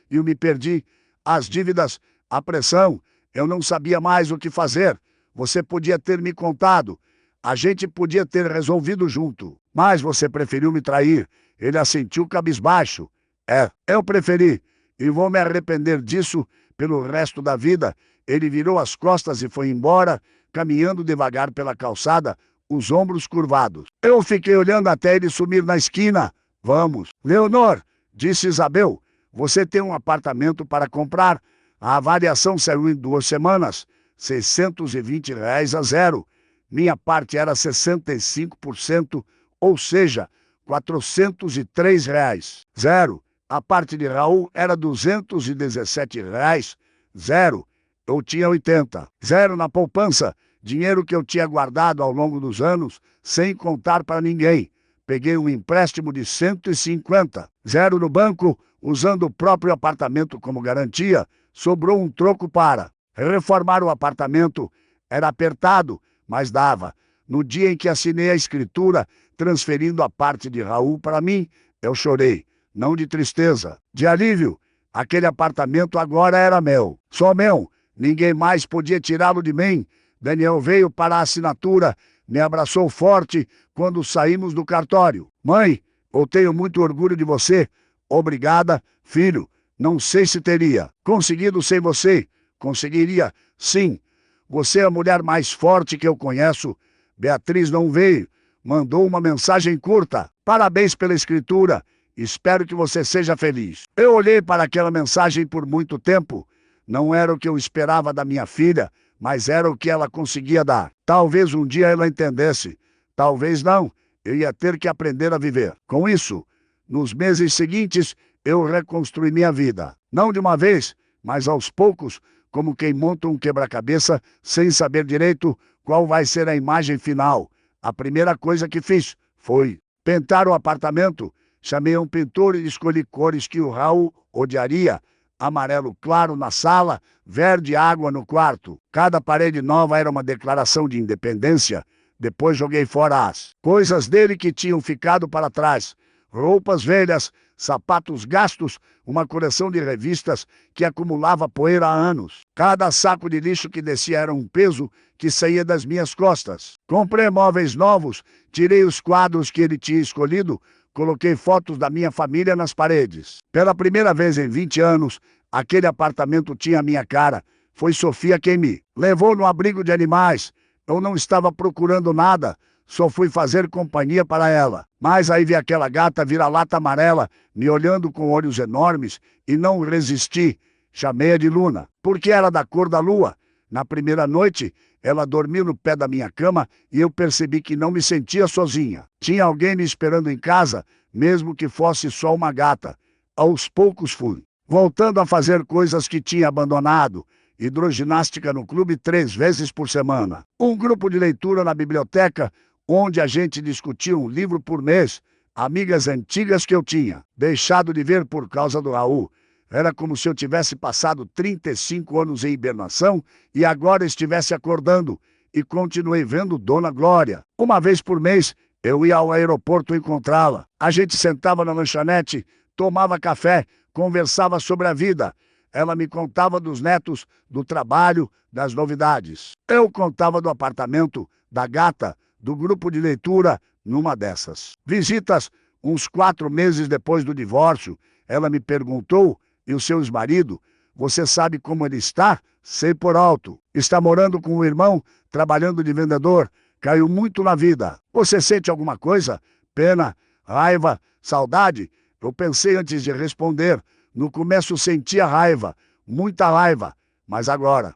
e eu me perdi. As dívidas, a pressão. Eu não sabia mais o que fazer. Você podia ter me contado. A gente podia ter resolvido junto. Mas você preferiu me trair. Ele assentiu cabisbaixo. Eu preferi. E vou me arrepender disso pelo resto da vida. Ele virou as costas e foi embora, caminhando devagar pela calçada, os ombros curvados. Eu fiquei olhando até ele sumir na esquina. Vamos. Leonor, disse Isabel, você tem um apartamento para comprar. A avaliação saiu em 2 semanas. R$ 620 a zero. Minha parte era 65%, ou seja, R$ 403. Zero. A parte de Raul era R$ 217. Zero. Eu tinha 80. Zero na poupança. Dinheiro que eu tinha guardado ao longo dos anos, sem contar para ninguém. peguei um empréstimo de 150, zero no banco, usando o próprio apartamento como garantia, sobrou um troco para reformar o apartamento. Era apertado, mas dava. No dia em que assinei a escritura, transferindo a parte de Raul para mim, eu chorei, não de tristeza, de alívio. Aquele apartamento agora era meu, só meu. Ninguém mais podia tirá-lo de mim. Daniel veio para a assinatura, me abraçou forte quando saímos do cartório. Mãe, eu tenho muito orgulho de você. Obrigada, filho. Não sei se teria conseguido sem você. Conseguiria, sim. Você é a mulher mais forte que eu conheço. Beatriz não veio. Mandou uma mensagem curta. Parabéns pela escritura. Espero que você seja feliz. Eu olhei para aquela mensagem por muito tempo. Não era o que eu esperava da minha filha, mas era o que ela conseguia dar. Talvez um dia ela entendesse. Talvez não. Eu ia ter que aprender a viver. Com isso, nos meses seguintes, eu reconstruí minha vida. Não de uma vez, mas aos poucos, como quem monta um quebra-cabeça sem saber direito qual vai ser a imagem final. A primeira coisa que fiz foi pintar o apartamento. Chamei um pintor e escolhi cores que o Raul odiaria. Amarelo claro na sala, verde água no quarto. Cada parede nova era uma declaração de independência. Depois joguei fora as coisas dele que tinham ficado para trás. Roupas velhas, sapatos gastos, uma coleção de revistas que acumulava poeira há anos. Cada saco de lixo que descia era um peso que saía das minhas costas. Comprei móveis novos, tirei os quadros que ele tinha escolhido, coloquei fotos da minha família nas paredes. Pela primeira vez em 20 anos, aquele apartamento tinha a minha cara. Foi Sofia quem me levou no abrigo de animais. Eu não estava procurando nada, só fui fazer companhia para ela. Mas aí vi aquela gata vira-lata amarela, me olhando com olhos enormes, e não resisti. Chamei-a de Luna, porque era da cor da lua. Na primeira noite, ela dormiu no pé da minha cama e eu percebi que não me sentia sozinha. Tinha alguém me esperando em casa, mesmo que fosse só uma gata. Aos poucos fui voltando a fazer coisas que tinha abandonado. Hidroginástica no clube 3 vezes por semana. Um grupo de leitura na biblioteca, onde a gente discutia um livro por mês. Amigas antigas que eu tinha deixado de ver por causa do Raul. Era como se eu tivesse passado 35 anos em hibernação e agora estivesse acordando. E continuei vendo Dona Glória. Uma vez por mês, eu ia ao aeroporto encontrá-la. A gente sentava na lanchonete, tomava café, conversava sobre a vida. Ela me contava dos netos, do trabalho, das novidades. Eu contava do apartamento, da gata, do grupo de leitura, numa dessas visitas, uns 4 meses depois do divórcio, ela me perguntou: e o seu ex-marido? Você sabe como ele está? Sei por alto. Está morando com o irmão, trabalhando de vendedor. Caiu muito na vida. Você sente alguma coisa? Pena, raiva, saudade? Eu pensei antes de responder. No começo sentia raiva, muita raiva. Mas agora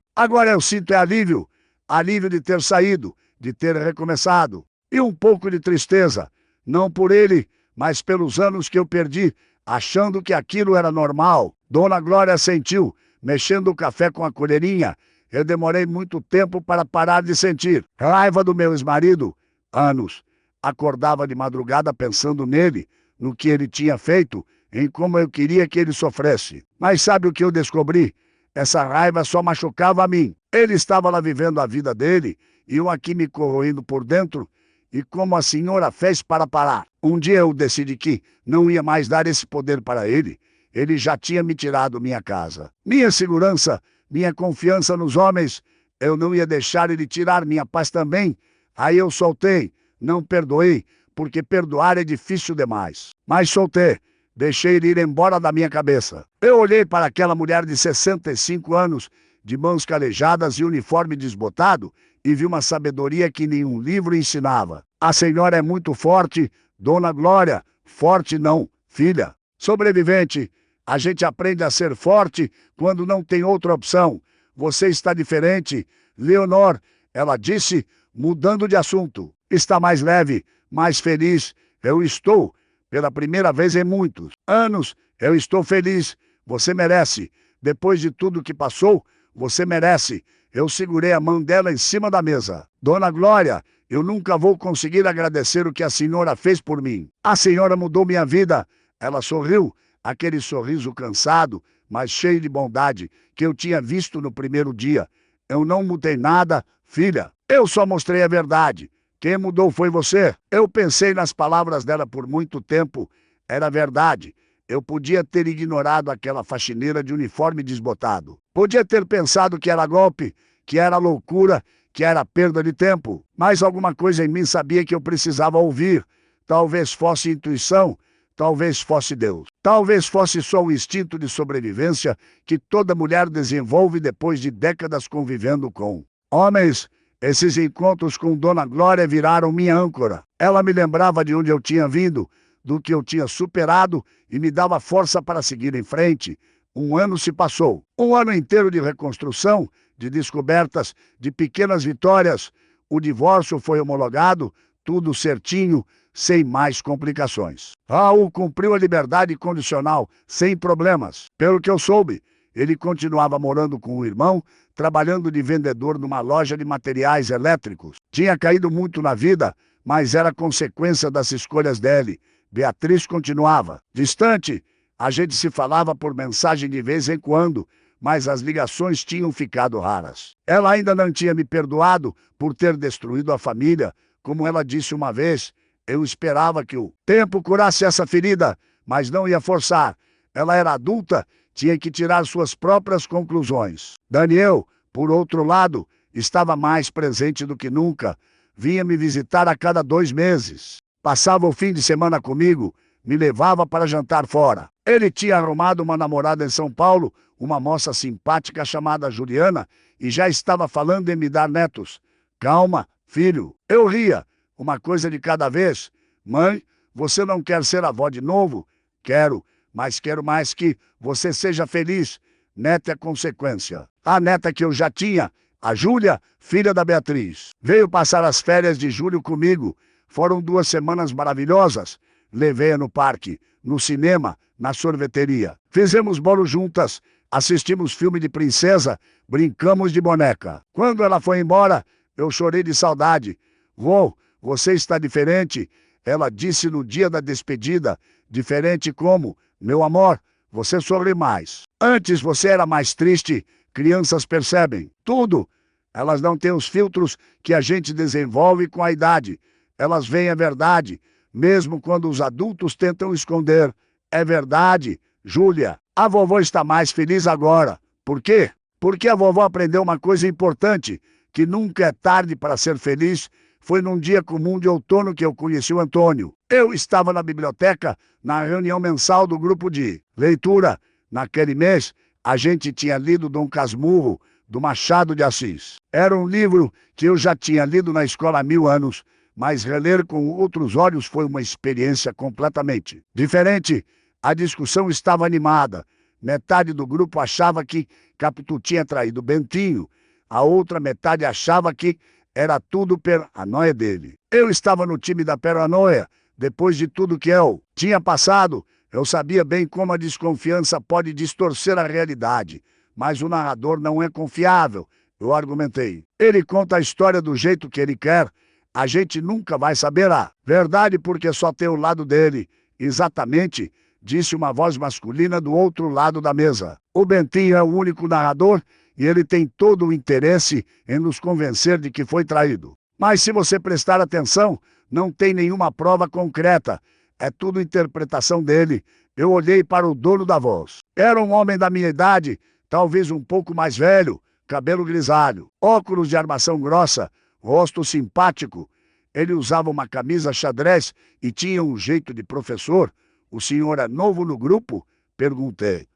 eu sinto alívio. Alívio de ter saído, de ter recomeçado. E um pouco de tristeza. Não por ele, mas pelos anos que eu perdi, achando que aquilo era normal. Dona Glória sentiu, mexendo o café com a colherinha. Eu demorei muito tempo para parar de sentir. Raiva do meu ex-marido. Anos. Acordava de madrugada pensando nele, no que ele tinha feito, em como eu queria que ele sofresse. Mas sabe o que eu descobri? Essa raiva só machucava a mim. Ele estava lá vivendo a vida dele, e eu aqui me corroendo por dentro. E como a senhora fez para parar? Um dia eu decidi que não ia mais dar esse poder para ele. Ele já tinha me tirado minha casa, minha segurança, minha confiança nos homens. Eu não ia deixar ele tirar minha paz também. Aí eu soltei, não perdoei, porque perdoar é difícil demais. Mas soltei, deixei ele ir embora da minha cabeça. Eu olhei para aquela mulher de 65 anos, de mãos calejadas e uniforme desbotado, e vi uma sabedoria que nenhum livro ensinava. A senhora é muito forte, Dona Glória. Forte não, filha. Sobrevivente. A gente aprende a ser forte quando não tem outra opção. Você está diferente, Leonor, ela disse, mudando de assunto. Está mais leve, mais feliz. Eu estou, pela primeira vez em muitos anos, eu estou feliz. Você merece. Depois de tudo que passou, você merece. Eu segurei a mão dela em cima da mesa. Dona Glória, eu nunca vou conseguir agradecer o que a senhora fez por mim. A senhora mudou minha vida. Ela sorriu, aquele sorriso cansado, mas cheio de bondade, que eu tinha visto no primeiro dia. Eu não mudei nada, filha. Eu só mostrei a verdade. Quem mudou foi você. Eu pensei nas palavras dela por muito tempo. Era verdade. Eu podia ter ignorado aquela faxineira de uniforme desbotado. Podia ter pensado que era golpe, que era loucura, que era perda de tempo. Mas alguma coisa em mim sabia que eu precisava ouvir. Talvez fosse intuição, talvez fosse Deus. Talvez fosse só o instinto de sobrevivência que toda mulher desenvolve depois de décadas convivendo com homens. Esses encontros com Dona Glória viraram minha âncora. Ela me lembrava de onde eu tinha vindo, do que eu tinha superado e me dava força para seguir em frente. Um ano se passou. Um ano inteiro de reconstrução, de descobertas, de pequenas vitórias. O divórcio foi homologado, tudo certinho, sem mais complicações. Raul cumpriu a liberdade condicional, sem problemas. Pelo que eu soube, ele continuava morando com o irmão, trabalhando de vendedor numa loja de materiais elétricos. Tinha caído muito na vida, mas era consequência das escolhas dele. Beatriz continuava. Distante, a gente se falava por mensagem de vez em quando, mas as ligações tinham ficado raras. Ela ainda não tinha me perdoado por ter destruído a família. Como ela disse uma vez, eu esperava que o tempo curasse essa ferida, mas não ia forçar. Ela era adulta, tinha que tirar suas próprias conclusões. Daniel, por outro lado, estava mais presente do que nunca. Vinha me visitar a cada 2 meses. Passava o fim de semana comigo, me levava para jantar fora. Ele tinha arrumado uma namorada em São Paulo, uma moça simpática chamada Juliana, e já estava falando em me dar netos. Calma, filho. Eu ria. Uma coisa de cada vez. Mãe, você não quer ser avó de novo? Quero, mas quero mais que você seja feliz. Neta é consequência. A neta que eu já tinha, a Júlia, filha da Beatriz, veio passar as férias de julho comigo. Foram 2 semanas maravilhosas. Levei-a no parque, no cinema, na sorveteria. Fizemos bolo juntas, assistimos filme de princesa, brincamos de boneca. Quando ela foi embora, eu chorei de saudade. Vô, você está diferente, ela disse no dia da despedida. Diferente como? Meu amor, você sorri mais. Antes você era mais triste. Crianças percebem tudo. Elas não têm os filtros que a gente desenvolve com a idade. Elas veem a verdade, mesmo quando os adultos tentam esconder. É verdade, Júlia. A vovó está mais feliz agora. Por quê? Porque a vovó aprendeu uma coisa importante, que nunca é tarde para ser feliz. Foi num dia comum de outono que eu conheci o Antônio. Eu estava na biblioteca, na reunião mensal do grupo de leitura. Naquele mês, a gente tinha lido Dom Casmurro, do Machado de Assis. Era um livro que eu já tinha lido na escola há 1000 anos, mas reler com outros olhos foi uma experiência completamente diferente. A discussão estava animada. Metade do grupo achava que Capitu tinha traído Bentinho. A outra metade achava que era tudo paranoia dele. Eu estava no time da paranoia. Depois de tudo que eu tinha passado, eu sabia bem como a desconfiança pode distorcer a realidade. Mas o narrador não é confiável, eu argumentei. Ele conta a história do jeito que ele quer. A gente nunca vai saber a verdade porque só tem o lado dele. Exatamente, disse uma voz masculina do outro lado da mesa. O Bentinho é o único narrador e ele tem todo o interesse em nos convencer de que foi traído. Mas se você prestar atenção, não tem nenhuma prova concreta. É tudo interpretação dele. Eu olhei para o dono da voz. Era um homem da minha idade, talvez um pouco mais velho, cabelo grisalho, óculos de armação grossa, rosto simpático. Ele usava uma camisa xadrez e tinha um jeito de professor. O senhor é novo no grupo? Perguntei.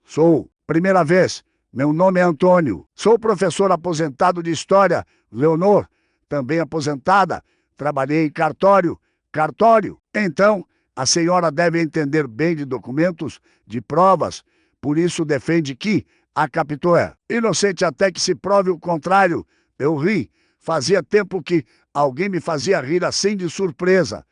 Sou. Primeira vez. Meu nome é Antônio. Sou professor aposentado de História. Leonor, também aposentada. Trabalhei em cartório. Cartório? Então, a senhora deve entender bem de documentos, de provas. Por isso defende que a Capitu é inocente até que se prove o contrário. Eu ri. Fazia tempo que alguém me fazia rir assim de surpresa.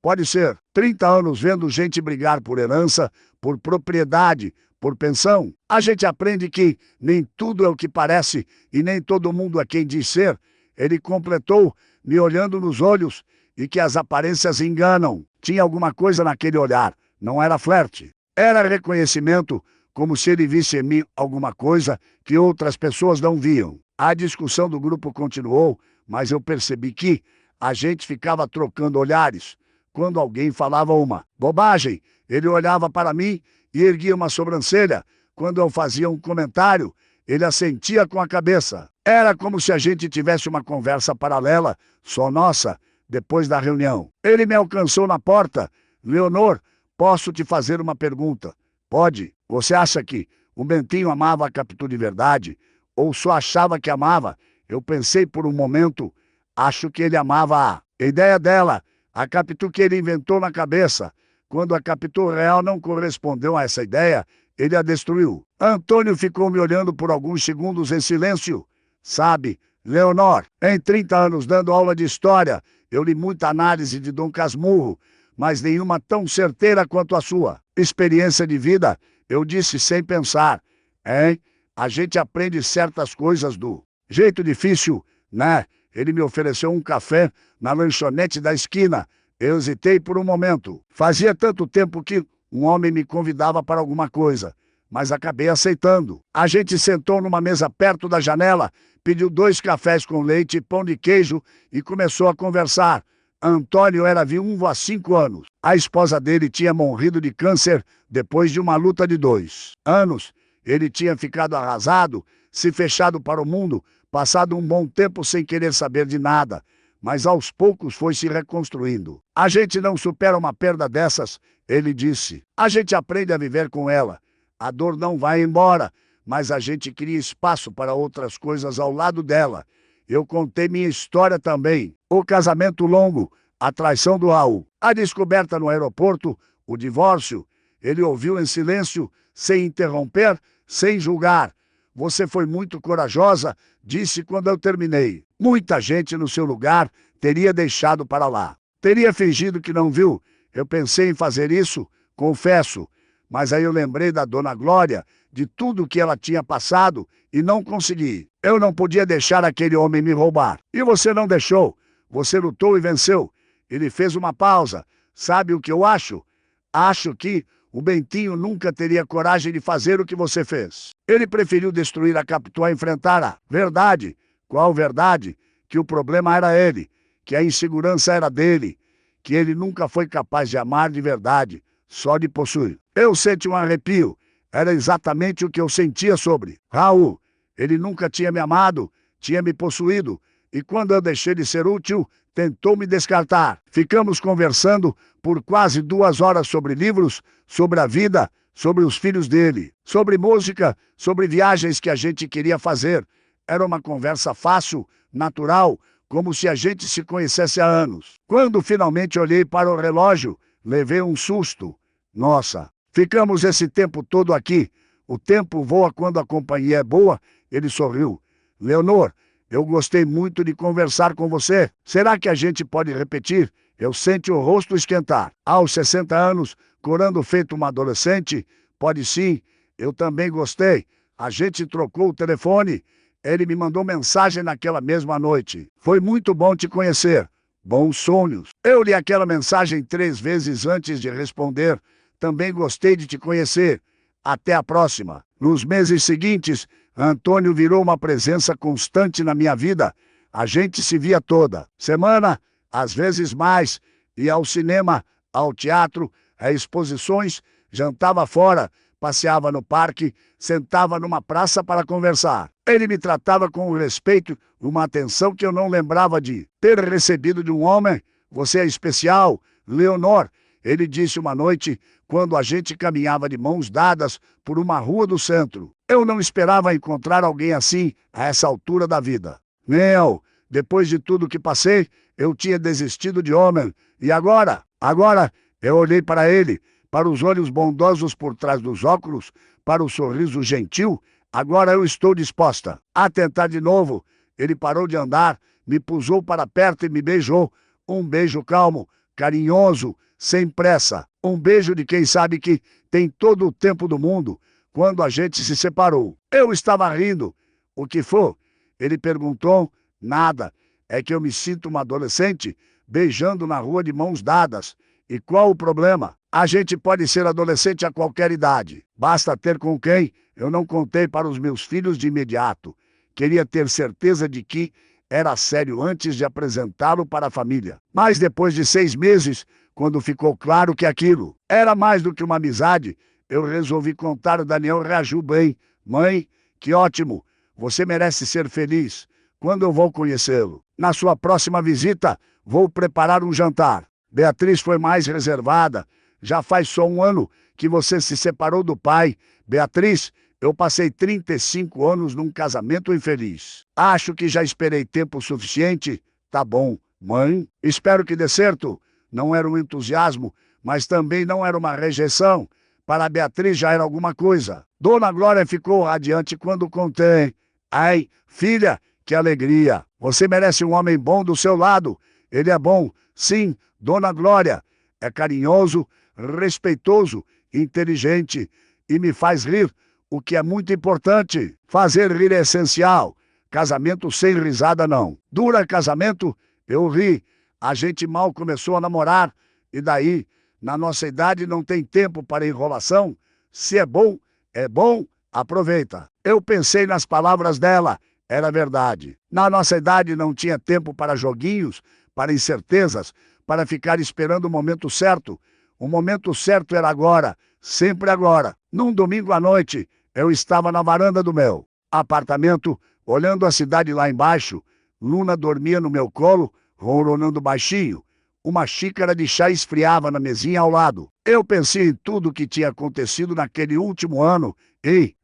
Pode ser 30 anos vendo gente brigar por herança, por propriedade, por pensão. A gente aprende que nem tudo é o que parece e nem todo mundo é quem diz ser. Ele completou, me olhando nos olhos, e que as aparências enganam. Tinha alguma coisa naquele olhar, não era flerte. Era reconhecimento, como se ele visse em mim alguma coisa que outras pessoas não viam. A discussão do grupo continuou, mas eu percebi que a gente ficava trocando olhares. Quando alguém falava uma bobagem, ele olhava para mim e erguia uma sobrancelha. Quando eu fazia um comentário, ele assentia com a cabeça. Era como se a gente tivesse uma conversa paralela, só nossa, depois da reunião. Ele me alcançou na porta. Leonor, posso te fazer uma pergunta? Pode. Você acha que o Bentinho amava a Capitu de verdade? Ou só achava que amava? Eu pensei por um momento, acho que ele amava a ideia dela, a Capitu que ele inventou na cabeça. Quando a Capitu real não correspondeu a essa ideia, ele a destruiu. Antônio ficou me olhando por alguns segundos em silêncio. Sabe, Leonor, em 30 anos dando aula de história, eu li muita análise de Dom Casmurro, mas nenhuma tão certeira quanto a sua. Experiência de vida, eu disse sem pensar. Hein? A gente aprende certas coisas do jeito difícil, né? Ele me ofereceu um café na lanchonete da esquina. Eu hesitei por um momento. Fazia tanto tempo que um homem me convidava para alguma coisa, mas acabei aceitando. A gente sentou numa mesa perto da janela, pediu 2 cafés com leite e pão de queijo e começou a conversar. Antônio era viúvo há 5 anos. A esposa dele tinha morrido de câncer depois de uma luta de 2 anos. Ele tinha ficado arrasado, se fechado para o mundo, passado um bom tempo sem querer saber de nada, mas aos poucos foi se reconstruindo. A gente não supera uma perda dessas, ele disse. A gente aprende a viver com ela. A dor não vai embora, mas a gente cria espaço para outras coisas ao lado dela. Eu contei minha história também. O casamento longo, a traição do Raul, a descoberta no aeroporto, o divórcio. Ele ouviu em silêncio, sem interromper, sem julgar. Você foi muito corajosa, disse quando eu terminei. Muita gente no seu lugar teria deixado para lá. Teria fingido que não viu. Eu pensei em fazer isso, confesso. Mas aí eu lembrei da Dona Glória, de tudo que ela tinha passado e não consegui. Eu não podia deixar aquele homem me roubar. E você não deixou. Você lutou e venceu. Ele fez uma pausa. Sabe o que eu acho? Acho que o Bentinho nunca teria coragem de fazer o que você fez. Ele preferiu destruir a Capitu a enfrentar a verdade. Qual verdade? Que o problema era ele, que a insegurança era dele, que ele nunca foi capaz de amar de verdade, só de possuir. Eu senti um arrepio. Era exatamente o que eu sentia sobre Raul. Ele nunca tinha me amado, tinha me possuído. E quando eu deixei de ser útil, tentou me descartar. Ficamos conversando por quase 2 horas sobre livros, sobre a vida, sobre os filhos dele, sobre música, sobre viagens que a gente queria fazer. Era uma conversa fácil, natural, como se a gente se conhecesse há anos. Quando finalmente olhei para o relógio, levei um susto. Nossa, ficamos esse tempo todo aqui. O tempo voa quando a companhia é boa. Ele sorriu. Leonor, eu gostei muito de conversar com você. Será que a gente pode repetir? Eu senti o rosto esquentar. Aos 60 anos, corando feito uma adolescente? Pode sim. Eu também gostei. A gente trocou o telefone. Ele me mandou mensagem naquela mesma noite. Foi muito bom te conhecer. Bons sonhos. Eu li aquela mensagem 3 vezes antes de responder. Também gostei de te conhecer. Até a próxima. Nos meses seguintes, Antônio virou uma presença constante na minha vida. A gente se via toda semana, às vezes mais, ia ao cinema, ao teatro, a exposições, jantava fora, passeava no parque, sentava numa praça para conversar. Ele me tratava com um respeito, uma atenção que eu não lembrava de ter recebido de um homem. Você é especial, Leonor. Ele disse uma noite, quando a gente caminhava de mãos dadas por uma rua do centro. Eu não esperava encontrar alguém assim a essa altura da vida. Meu, depois de tudo que passei, eu tinha desistido de homem. E agora? Agora, eu olhei para ele, para os olhos bondosos por trás dos óculos, para o sorriso gentil. Agora eu estou disposta a tentar de novo. Ele parou de andar, me pusou para perto e me beijou. Um beijo calmo, carinhoso, sem pressa. Um beijo de quem sabe que tem todo o tempo do mundo quando a gente se separou. Eu estava rindo. O que foi? Ele perguntou. Nada. É que eu me sinto uma adolescente beijando na rua de mãos dadas. E qual o problema? A gente pode ser adolescente a qualquer idade. Basta ter com quem. Eu não contei para os meus filhos de imediato. Queria ter certeza de que era sério antes de apresentá-lo para a família. Mas depois de 6 meses, quando ficou claro que aquilo era mais do que uma amizade, eu resolvi contar. O Daniel reagiu bem. Mãe, que ótimo. Você merece ser feliz. Quando eu vou conhecê-lo? Na sua próxima visita, vou preparar um jantar. Beatriz foi mais reservada. Já faz só 1 ano que você se separou do pai. Beatriz, eu passei 35 anos num casamento infeliz. Acho que já esperei tempo suficiente. Tá bom, mãe. Espero que dê certo. Não era um entusiasmo, mas também não era uma rejeição. Para a Beatriz já era alguma coisa. Dona Glória ficou radiante quando contei. Ai, filha, que alegria. Você merece um homem bom do seu lado. Ele é bom, sim, Dona Glória. É carinhoso, respeitoso, inteligente e me faz rir, o que é muito importante. Fazer rir é essencial. Casamento sem risada não. Dura casamento? Eu ri. A gente mal começou a namorar. E daí, na nossa idade não tem tempo para enrolação. Se é bom, aproveita. Eu pensei nas palavras dela. Era verdade. Na nossa idade não tinha tempo para joguinhos, para incertezas, para ficar esperando o momento certo. O momento certo era agora, sempre agora. Num domingo à noite, eu estava na varanda do meu apartamento, olhando a cidade lá embaixo. Luna dormia no meu colo, ronronando baixinho. Uma xícara de chá esfriava na mesinha ao lado. Eu pensei em tudo o que tinha acontecido naquele último ano. E,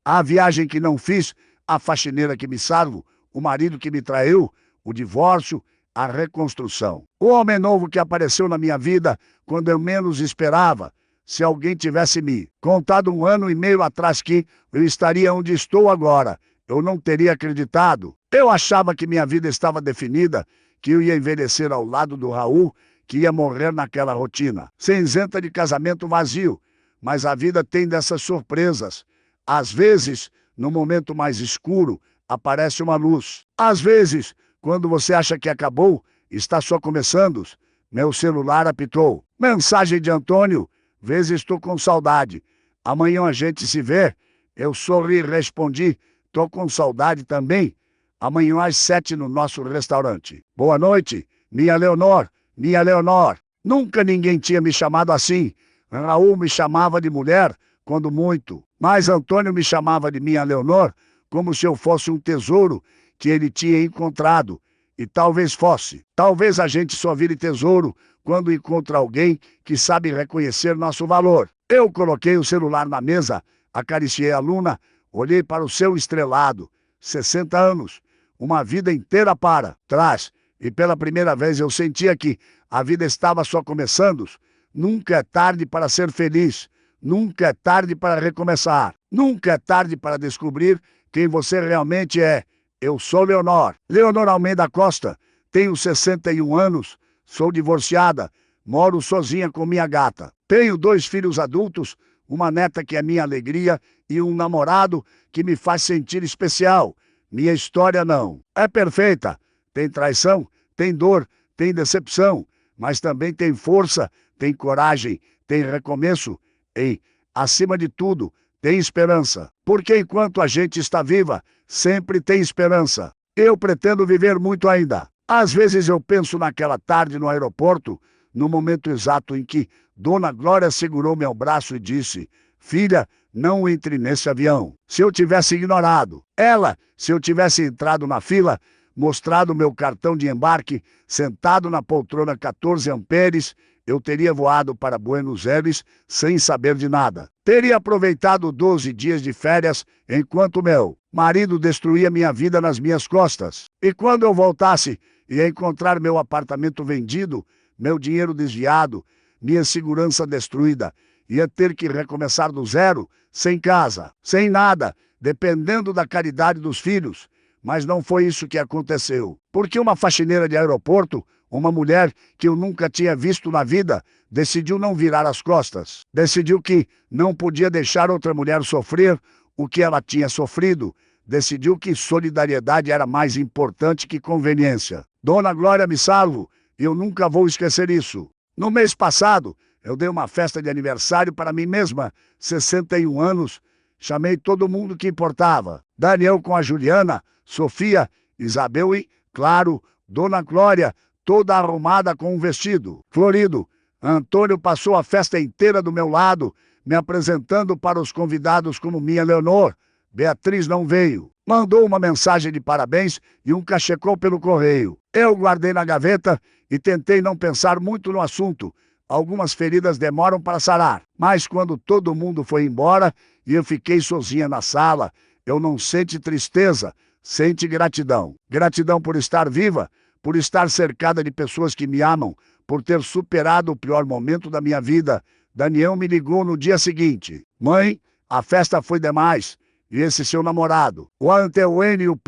a viagem que não fiz, a faxineira que me salvo, o marido que me traiu, o divórcio, a reconstrução. O homem novo que apareceu na minha vida quando eu menos esperava. Se alguém tivesse me contado 1 ano e meio atrás que eu estaria onde estou agora, eu não teria acreditado. Eu achava que minha vida estava definida, que eu ia envelhecer ao lado do Raul, que ia morrer naquela rotina, cinzenta de casamento vazio. Mas a vida tem dessas surpresas. Às vezes, no momento mais escuro, aparece uma luz. Às vezes, quando você acha que acabou, está só começando. Meu celular apitou. Mensagem de Antônio. Vês, estou com saudade. Amanhã a gente se vê. Eu sorri e respondi. Tô com saudade também. Amanhã às 7 no nosso restaurante. Boa noite, minha Leonor. Minha Leonor. Nunca ninguém tinha me chamado assim. Raul me chamava de mulher, quando muito. Mas Antônio me chamava de minha Leonor, como se eu fosse um tesouro que ele tinha encontrado. E talvez fosse. Talvez a gente só vire tesouro quando encontra alguém que sabe reconhecer nosso valor. Eu coloquei o celular na mesa, acariciei a Luna, olhei para o céu estrelado. 60 anos. Uma vida inteira para trás. E pela primeira vez eu sentia que a vida estava só começando. Nunca é tarde para ser feliz. Nunca é tarde para recomeçar. Nunca é tarde para descobrir quem você realmente é. Eu sou Leonor. Leonor Almeida Costa. Tenho 61 anos. Sou divorciada. Moro sozinha com minha gata. Tenho 2 filhos adultos, uma neta que é minha alegria e um namorado que me faz sentir especial. Minha história não é perfeita. Tem traição, tem dor, tem decepção, mas também tem força, tem coragem, tem recomeço e, acima de tudo, tem esperança. Porque enquanto a gente está viva, sempre tem esperança. Eu pretendo viver muito ainda. Às vezes eu penso naquela tarde no aeroporto, no momento exato em que Dona Glória segurou meu braço e disse: filha, não entre nesse avião. Se eu tivesse ignorado ela, se eu tivesse entrado na fila, mostrado meu cartão de embarque, sentado na poltrona 14 amperes, eu teria voado para Buenos Aires sem saber de nada. Teria aproveitado 12 dias de férias enquanto meu marido destruía minha vida nas minhas costas. E quando eu voltasse e encontrar meu apartamento vendido, meu dinheiro desviado, minha segurança destruída, ia ter que recomeçar do zero, sem casa, sem nada, dependendo da caridade dos filhos. Mas não foi isso que aconteceu. Porque uma faxineira de aeroporto, Uma mulher que eu nunca tinha visto na vida decidiu não virar as costas. Decidiu que não podia deixar outra mulher sofrer o que ela tinha sofrido. Decidiu que solidariedade era mais importante que conveniência. Dona Glória me salvo, e eu nunca vou esquecer isso. No mês passado, eu dei uma festa de aniversário para mim mesma, 61 anos. Chamei todo mundo que importava. Daniel com a Juliana, Sofia, Isabel e, claro, Dona Glória, toda arrumada com um vestido florido. Antônio passou a festa inteira do meu lado, me apresentando para os convidados como minha Leonor. Beatriz não veio. Mandou uma mensagem de parabéns e um cachecol pelo correio. Eu guardei na gaveta e tentei não pensar muito no assunto. Algumas feridas demoram para sarar, mas quando todo mundo foi embora e eu fiquei sozinha na sala, eu não senti tristeza, senti gratidão. Gratidão por estar viva, por estar cercada de pessoas que me amam, por ter superado o pior momento da minha vida. Daniel me ligou no dia seguinte. Mãe, a festa foi demais. E esse seu namorado, o Anteuene, o ...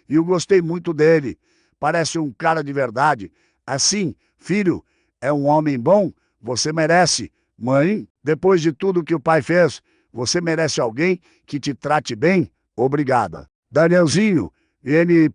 e eu gostei muito dele. Parece um cara de verdade. Assim, filho, é um homem bom, você merece. Mãe, depois de tudo que o pai fez, você merece alguém que te trate bem? Obrigada. Danielzinho, N ...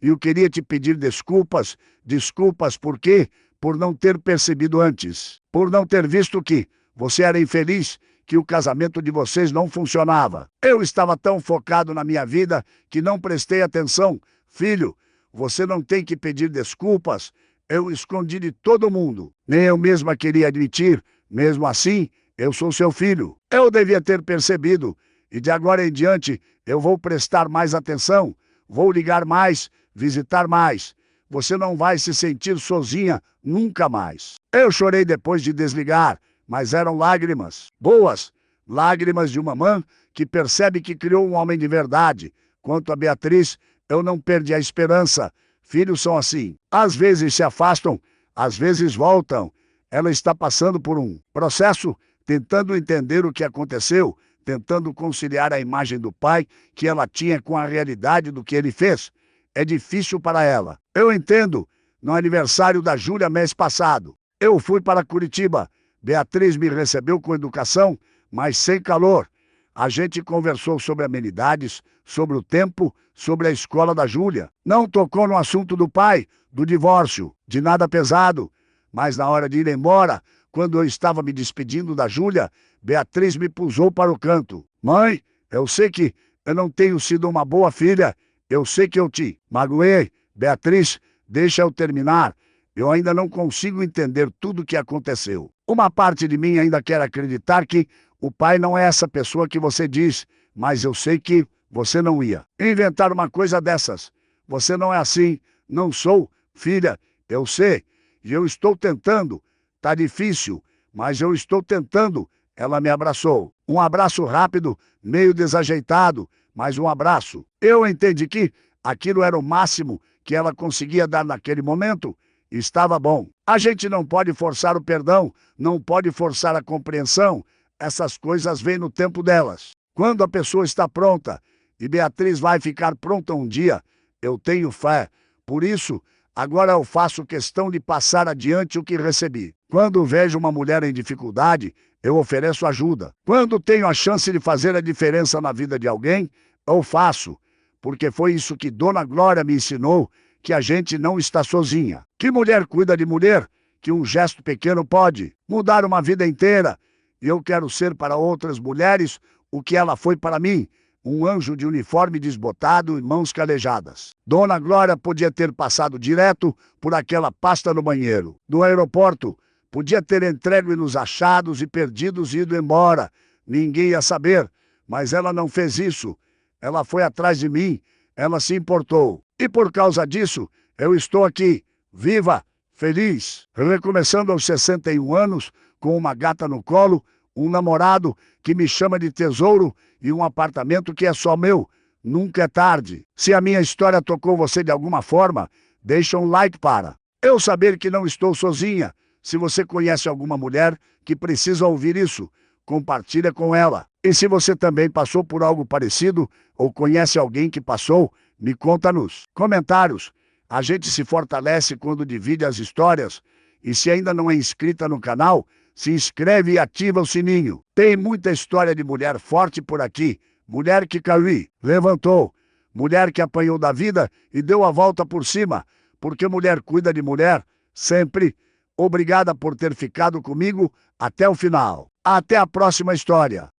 e eu queria te pedir desculpas. Desculpas por quê? Por não ter percebido antes. Por não ter visto que você era infeliz, que o casamento de vocês não funcionava. Eu estava tão focado na minha vida que não prestei atenção. Filho, você não tem que pedir desculpas. Eu escondi de todo mundo. Nem eu mesma queria admitir. Mesmo assim, eu sou seu filho. Eu devia ter percebido. E de agora em diante, eu vou prestar mais atenção. Vou ligar mais, visitar mais. Você não vai se sentir sozinha nunca mais. Eu chorei depois de desligar. Mas eram lágrimas boas, lágrimas de uma mãe que percebe que criou um homem de verdade. Quanto a Beatriz, eu não perdi a esperança. Filhos são assim. Às vezes se afastam, às vezes voltam. Ela está passando por um processo, tentando entender o que aconteceu, tentando conciliar a imagem do pai que ela tinha com a realidade do que ele fez. É difícil para ela. Eu entendo. No aniversário da Júlia mês passado, eu fui para Curitiba. Beatriz me recebeu com educação, mas sem calor. A gente conversou sobre amenidades, sobre o tempo, sobre a escola da Júlia. Não tocou no assunto do pai, do divórcio, de nada pesado. Mas na hora de ir embora, quando eu estava me despedindo da Júlia, Beatriz me pusou para o canto. Mãe, eu sei que eu não tenho sido uma boa filha. Eu sei que eu te magoei. Beatriz, deixa eu terminar. Eu ainda não consigo entender tudo o que aconteceu. Uma parte de mim ainda quer acreditar que o pai não é essa pessoa que você diz, mas eu sei que você não ia inventar uma coisa dessas. Você não é assim, não sou, filha, eu sei, e eu estou tentando. Tá difícil, mas eu estou tentando. Ela me abraçou. Um abraço rápido, meio desajeitado, mas um abraço. Eu entendi que aquilo era o máximo que ela conseguia dar naquele momento. Estava bom. A gente não pode forçar o perdão, não pode forçar a compreensão. Essas coisas vêm no tempo delas. Quando a pessoa está pronta, e Beatriz vai ficar pronta um dia, eu tenho fé. Por isso, agora eu faço questão de passar adiante o que recebi. Quando vejo uma mulher em dificuldade, eu ofereço ajuda. Quando tenho a chance de fazer a diferença na vida de alguém, eu faço. Porque foi isso que Dona Glória me ensinou, que a gente não está sozinha. Que mulher cuida de mulher, que um gesto pequeno pode mudar uma vida inteira. E eu quero ser para outras mulheres o que ela foi para mim, um anjo de uniforme desbotado e mãos calejadas. Dona Glória podia ter passado direto por aquela pasta no banheiro. No aeroporto, podia ter entregue nos achados e perdidos e ido embora. Ninguém ia saber, mas ela não fez isso. Ela foi atrás de mim, ela se importou. E por causa disso, eu estou aqui, viva, feliz, recomeçando aos 61 anos, com uma gata no colo, um namorado que me chama de tesouro e um apartamento que é só meu. Nunca é tarde. Se a minha história tocou você de alguma forma, deixa um like para eu saber que não estou sozinha. Se você conhece alguma mulher que precisa ouvir isso, compartilha com ela. E se você também passou por algo parecido ou conhece alguém que passou, me conta nos comentários. A gente se fortalece quando divide as histórias. E se ainda não é inscrita no canal, se inscreve e ativa o sininho. Tem muita história de mulher forte por aqui. Mulher que caiu e levantou. Mulher que apanhou da vida e deu a volta por cima. Porque mulher cuida de mulher, sempre. Obrigada por ter ficado comigo até o final. Até a próxima história.